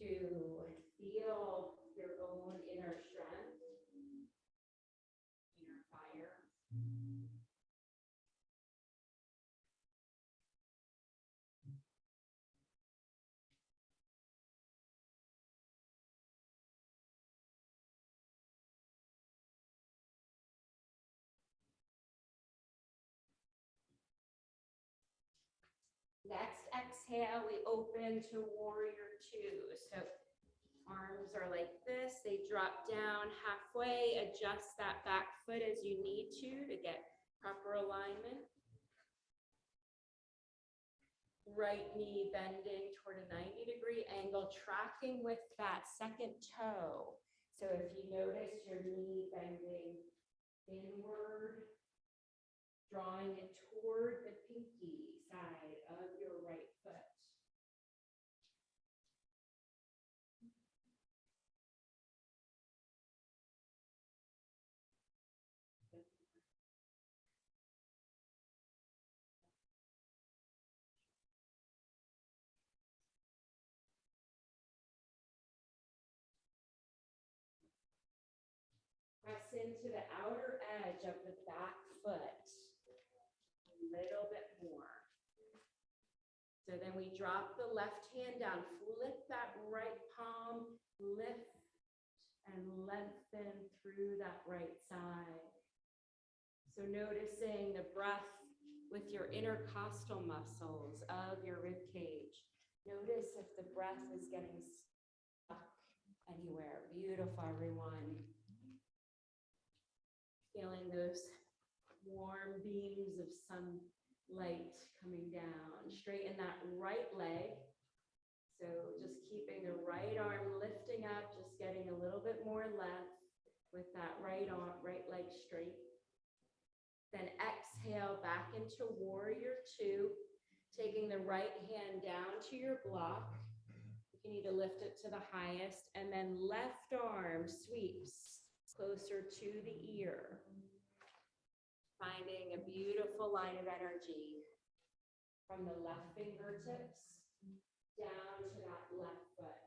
To feel your own inner strength, inner fire. Next exhale, we open to warrior two. So arms are like this, they drop down halfway, adjust that back foot as you need to get proper alignment. Right knee bending toward a 90-degree angle, tracking with that second toe. So if you notice your knee bending inward, drawing it toward the pinky side of your right foot. Press into the outer edge of the back foot a little bit more. So then we drop the left hand down, flip that right palm, lift and lengthen through that right side. So noticing the breath with your intercostal muscles of your rib cage. Notice if the breath is getting stuck anywhere. Beautiful, everyone. Feeling those warm beams of sunlight coming down. Straighten that right leg. So just keeping the right arm lifting up, just getting a little bit more length with that right arm, right leg straight. Then exhale back into warrior two, taking the right hand down to your block. You need to lift it to the highest, and then left arm sweeps closer to the ear. Finding a beautiful line of energy from the left fingertips down to that left foot.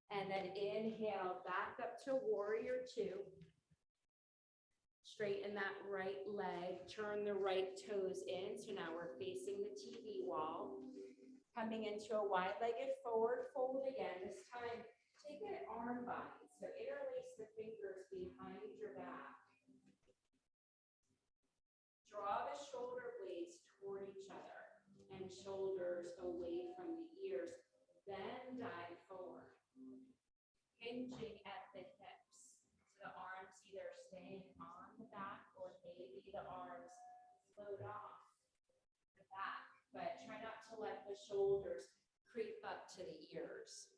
And then inhale back up to warrior two. Straighten that right leg, turn the right toes in. So now we're facing the TV wall. Coming into a wide-legged forward fold again. This time, take an arm bind. So interlace the fingers behind your back. Draw the shoulder blades toward each other and shoulders away from the ears. Then dive forward. Hinging at the hips. So the arms either staying on the back or maybe the arms float off the back. But try not to let the shoulders creep up to the ears.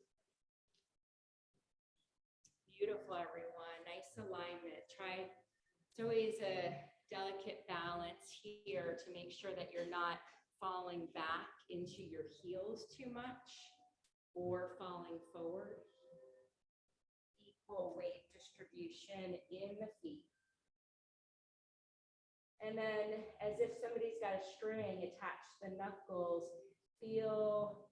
Beautiful, everyone. Nice alignment. It's always a delicate balance here to make sure that you're not falling back into your heels too much or falling forward. Equal weight distribution in the feet. And then as if somebody's got a string attached to the knuckles, feel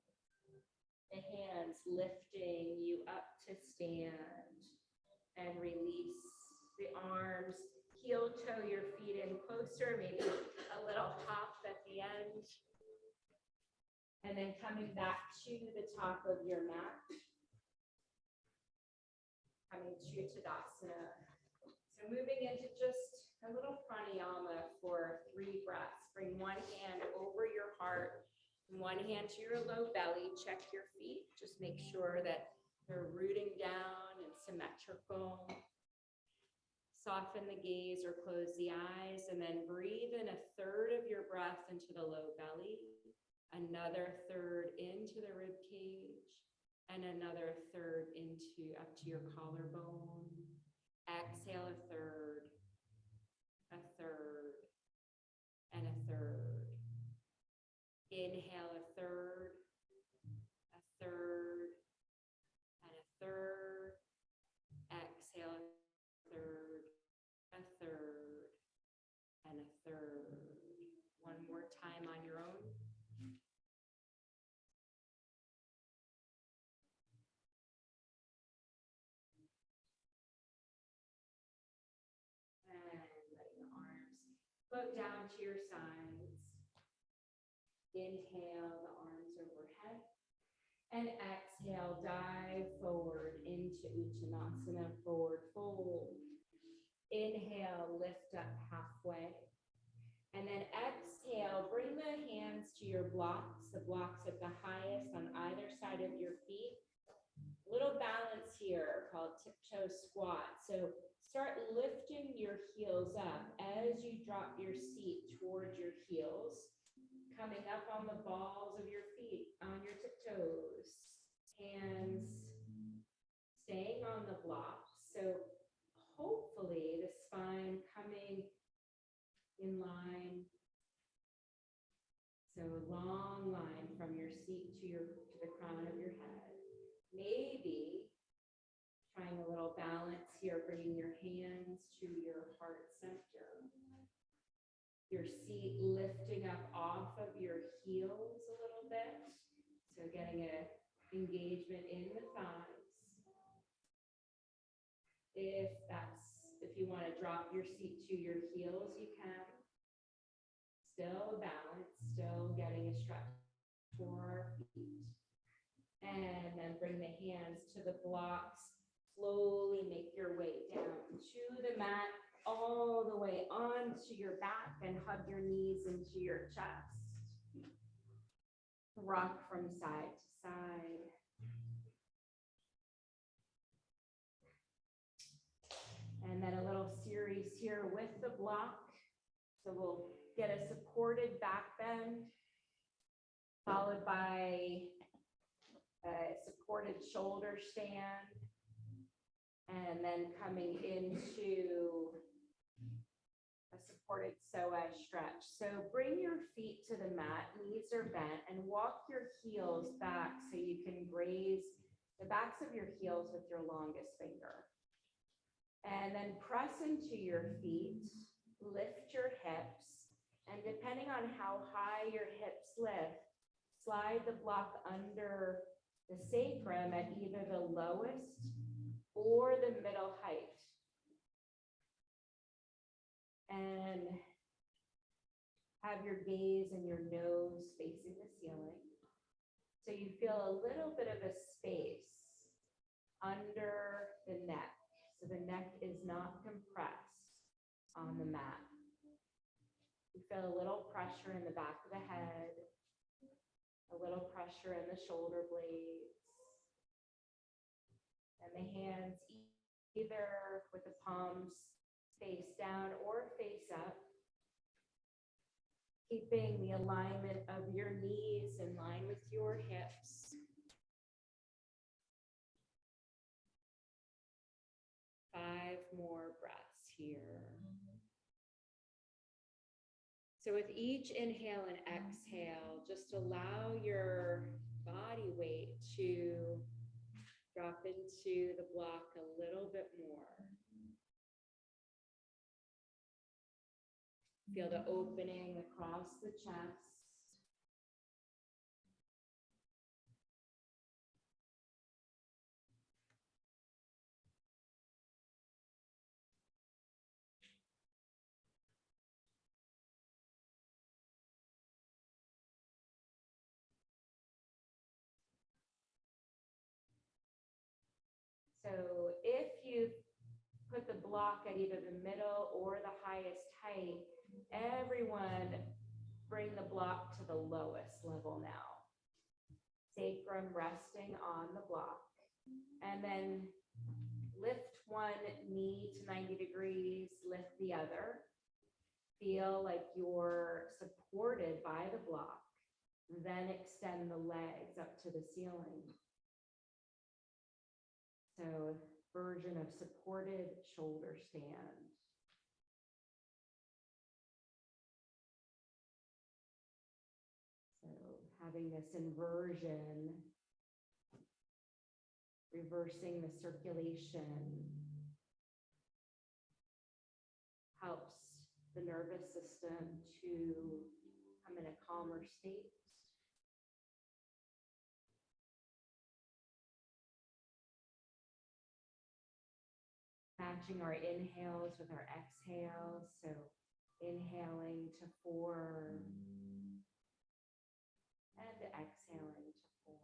the hands lifting you up to stand and release the arms. Heel toe your feet in closer, maybe a little hop at the end. And then coming back to the top of your mat. Coming to Tadasana. So moving into just a little pranayama for 3 breaths. Bring one hand over your heart, one hand to your low belly. Check your feet. Just make sure that they're rooting down and symmetrical. Soften the gaze or close the eyes, and then breathe in a third of your breath into the low belly, another third into the rib cage, and another third into up to your collarbone. Exhale a third, and a third. Inhale a third, and a third. Exhale a third, and a third. One more time on your own. Float down to your sides. Inhale the arms overhead. And exhale, dive forward into Uttanasana, forward fold. Inhale, lift up halfway. And then exhale, bring the hands to your blocks, the blocks at the highest on either side of your feet. Little balance here called tiptoe squat. So start lifting your heels up as you drop your seat towards your heels, coming up on the balls of your feet, on your tiptoes, hands staying on the blocks. So hopefully the spine coming in line. So a long line from your seat to the crown of your head. Maybe trying a little here, bringing your hands to your heart center. Your seat lifting up off of your heels a little bit. So getting an engagement in the thighs. If you want to drop your seat to your heels, you can. Still balanced, still getting a stretch for our feet. And then bring the hands to the blocks. Slowly make your way down to the mat, all the way onto your back, and hug your knees into your chest. Rock from side to side. And then a little series here with the block. So we'll get a supported back bend, followed by a supported shoulder stand, and then coming into a supported psoas stretch. So bring your feet to the mat, knees are bent, and walk your heels back so you can graze the backs of your heels with your longest finger. And then press into your feet, lift your hips, and depending on how high your hips lift, slide the block under the sacrum at either the lowest or the middle height. And have your gaze and your nose facing the ceiling. So you feel a little bit of a space under the neck. So the neck is not compressed on the mat. You feel a little pressure in the back of the head, a little pressure in the shoulder blades, and the hands either with the palms face down or face up, keeping the alignment of your knees in line with your hips. 5 more breaths here. So with each inhale and exhale, just allow your body weight to drop into the block a little bit more. Feel the opening across the chest. So if you put the block at either the middle or the highest height, everyone bring the block to the lowest level now. Sacrum resting on the block. And then lift one knee to 90 degrees, lift the other. Feel like you're supported by the block. Then extend the legs up to the ceiling. So version of supported shoulder stand. So having this inversion, reversing the circulation, helps the nervous system to come in a calmer state. Matching our inhales with our exhales. So inhaling to 4 and exhaling to 4.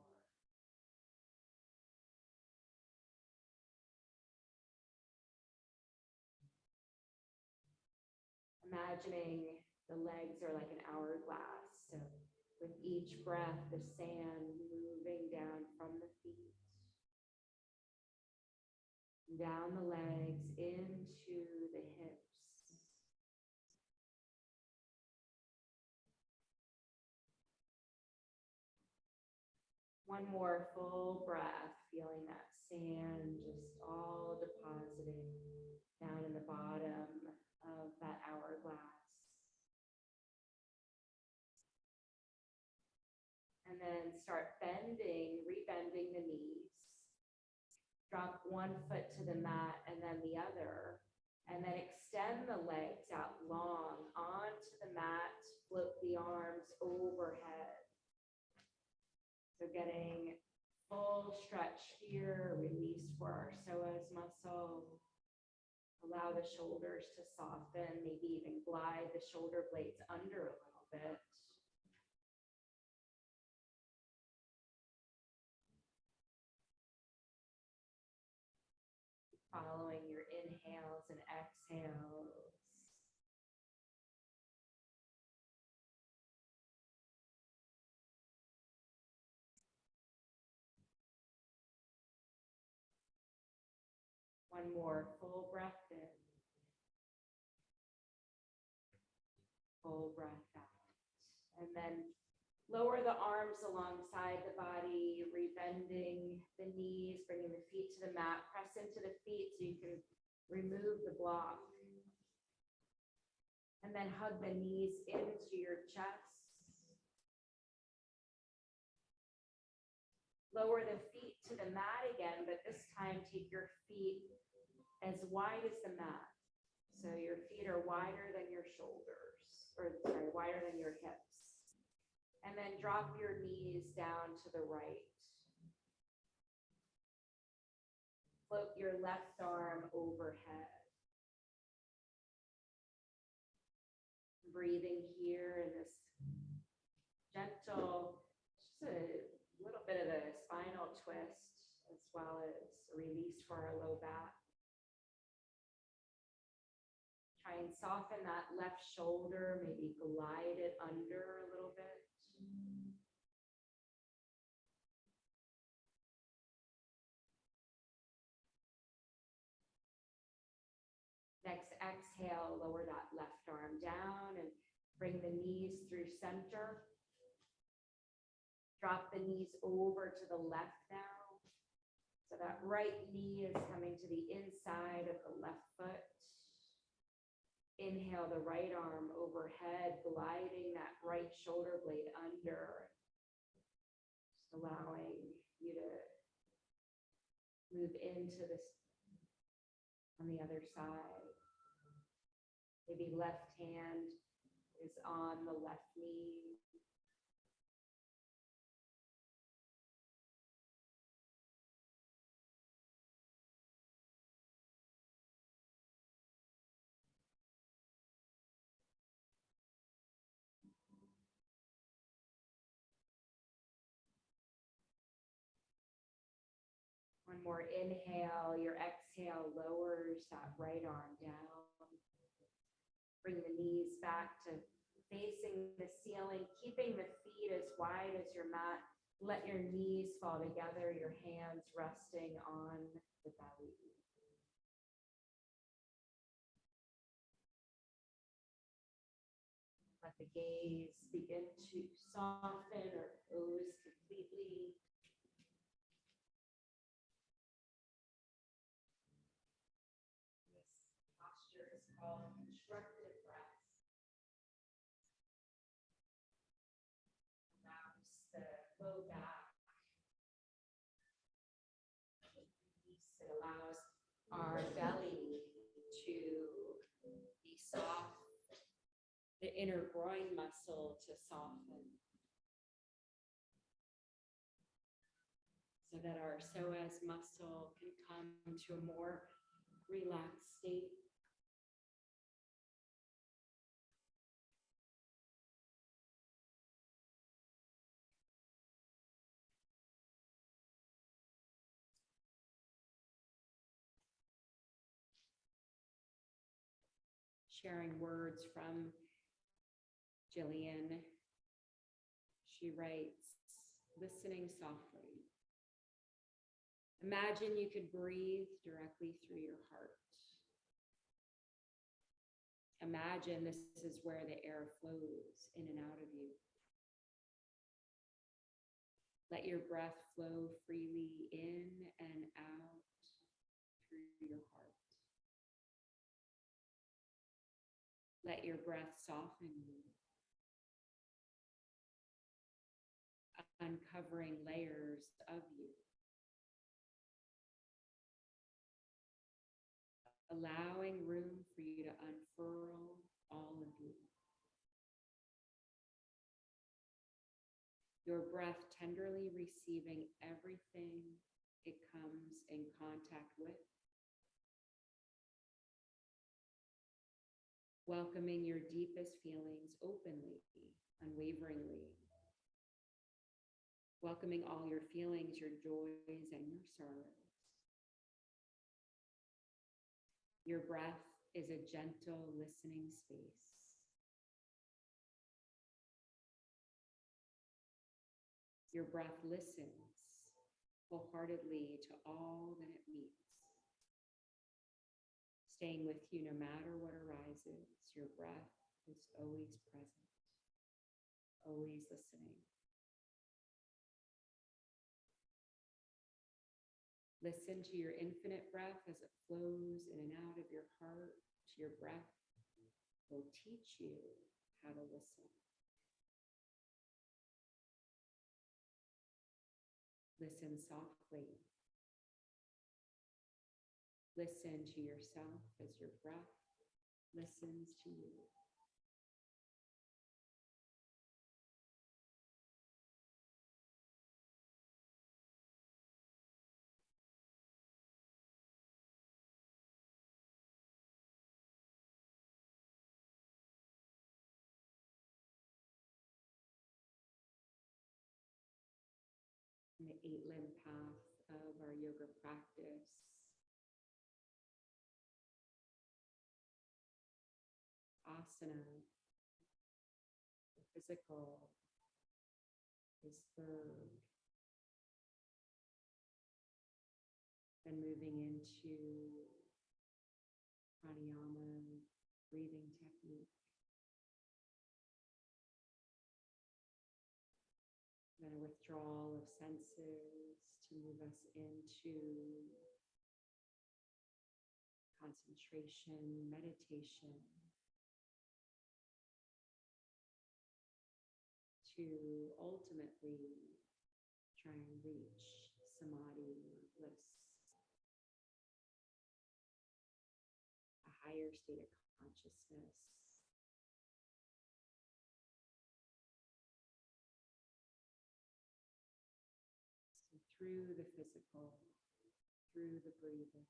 Imagining the legs are like an hourglass. So with each breath, the sand moving down from the feet, down the legs, into the hips. One more full breath, feeling that sand just all depositing down in the bottom of that hourglass. And then start bending, rebending the knees. Drop one foot to the mat and then the other. And then extend the legs out long onto the mat, float the arms overhead. So getting full stretch here, release for our psoas muscle. Allow the shoulders to soften, maybe even glide the shoulder blades under a little bit. Following your inhales and exhales. One more full breath in. Full breath out. And then lower the arms alongside the body, rebending the knees, bringing the feet to the mat. Press into the feet so you can remove the block. And then hug the knees into your chest. Lower the feet to the mat again, but this time take your feet as wide as the mat. So your feet are wider than your shoulders, or sorry, wider than your hips. And then drop your knees down to the right. Float your left arm overhead. Breathing here in this gentle, just a little bit of a spinal twist, as well as a release for our low back. Try and soften that left shoulder, maybe glide it under a little bit. Next exhale, lower that left arm down and bring the knees through center. Drop the knees over to the left now. So that right knee is coming to the inside of the left foot. Inhale the right arm overhead, gliding that right shoulder blade under. Just allowing you to move into this on the other side. Maybe left hand is on the left knee. One more inhale, your exhale lowers that right arm down. Bring the knees back to facing the ceiling, keeping the feet as wide as your mat. Let your knees fall together, your hands resting on the belly. Let the gaze begin to soften or close completely. This posture is called constructive rest. Allows the low back. It allows our belly to be soft, the inner groin muscle to soften, so that our psoas muscle can come to a more relaxed state. Sharing words from Jillian. She writes, listening softly. Imagine you could breathe directly through your heart. Imagine this is where the air flows in and out of you. Let your breath flow freely in and out through your heart. Let your breath soften you, uncovering layers of you. allowing room for you to unfurl all of you. Your breath tenderly receiving everything it comes in contact with. Welcoming your deepest feelings openly, unwaveringly. Welcoming all your feelings, your joys, and your sorrows. Your breath is a gentle listening space. Your breath listens wholeheartedly to all that it meets. Staying with you no matter what arises, your breath is always present, always listening. Listen to your infinite breath as it flows in and out of your heart. Your breath will teach you how to listen. Listen softly. Listen to yourself as your breath listens to you. The 8-limb path of our yoga practice. Asana, the physical, is third. Then moving into pranayama, breathing technique. Then a withdrawal of senses to move us into concentration, meditation, to ultimately try and reach samadhi or bliss, a higher state of consciousness. So through the physical, through the breathing,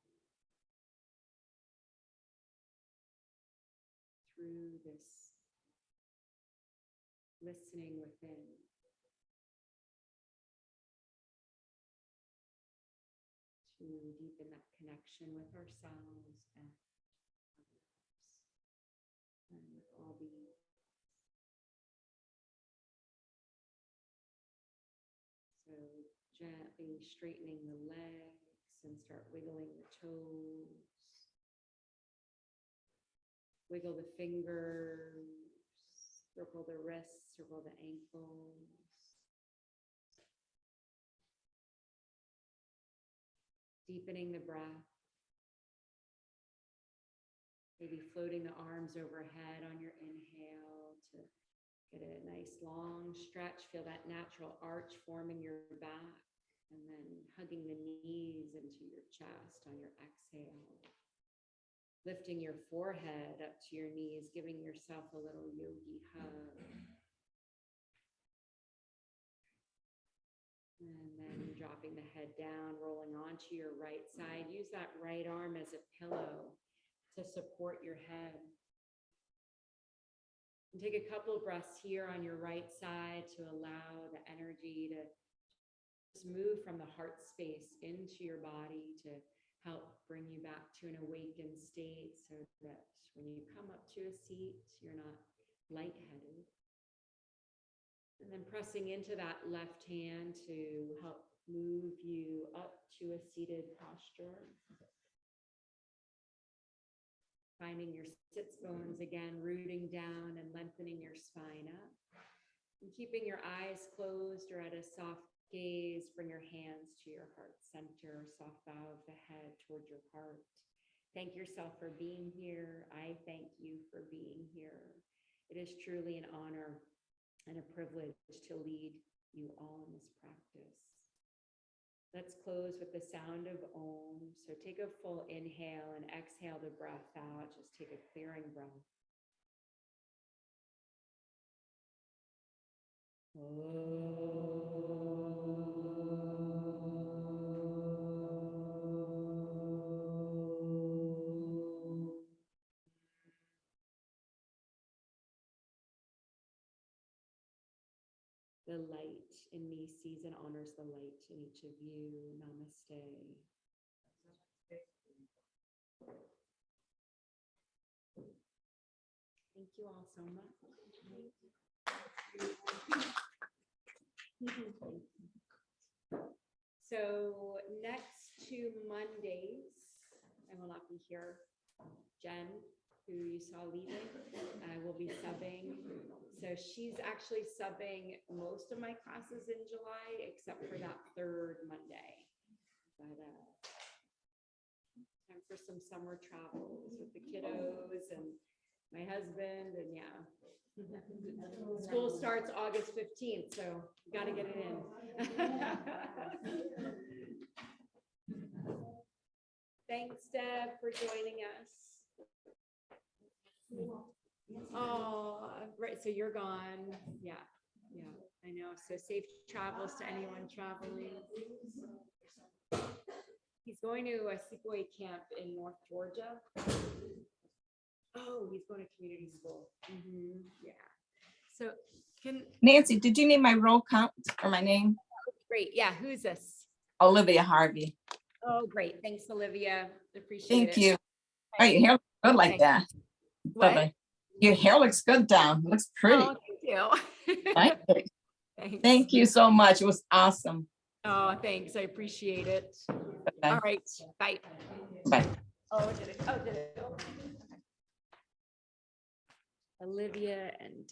through this listening within, to deepen that connection with ourselves and others, and with all beings. So gently straightening the legs and start wiggling the toes. Wiggle the fingers, circle the wrists, circle the ankles. Deepening the breath. Maybe floating the arms overhead on your inhale to get a nice long stretch. Feel that natural arch forming your back, and then hugging the knees into your chest on your exhale. Lifting your forehead up to your knees, giving yourself a little yogi hug. And then dropping the head down, rolling onto your right side. Use that right arm as a pillow to support your head. And take a couple of breaths here on your right side to allow the energy to just move from the heart space into your body to help bring you back to an awakened state, so that when you come up to a seat, you're not lightheaded. And then pressing into that left hand to help move you up to a seated posture. Finding your sits bones again, rooting down and lengthening your spine up. And keeping your eyes closed or at a soft gaze, bring your hands to your heart center, soft bow of the head toward your heart. Thank yourself for being here. I thank you for being here. It is truly an honor and a privilege to lead you all in this practice. Let's close with the sound of Om. So take a full inhale and exhale the breath out. Just take a clearing breath. The light in me sees and honors the light in each of you. Namaste. Thank you all so much. So next 2 Mondays, I will not be here. Jen, who you saw leaving, I will be subbing. So she's actually subbing most of my classes in July, except for that 3rd Monday. But time for some summer travels with the kiddos and my husband, and yeah. School starts August 15th, so got to get it in. Thanks, Deb, for joining us. Oh, right. So you're gone. Yeah. Yeah, I know. So safe travels to anyone traveling. He's going to a sleepaway camp in North Georgia. Oh, he's going to community school. Yeah. So Nancy, did you need my roll count or my name? great. Yeah. Who's this? Olivia Harvey. Oh, great. Thanks, Olivia. Appreciate Thank it. you. Oh, your hair looks good like Okay. that. What? Bye-bye. Your hair looks good down. Looks pretty. Oh, thank you. Thank you. Thanks. Thank you so much. It was awesome. Oh, thanks. I appreciate it. Bye. All right. Bye. Bye. Oh, did it? Oh, did it? Okay. Olivia and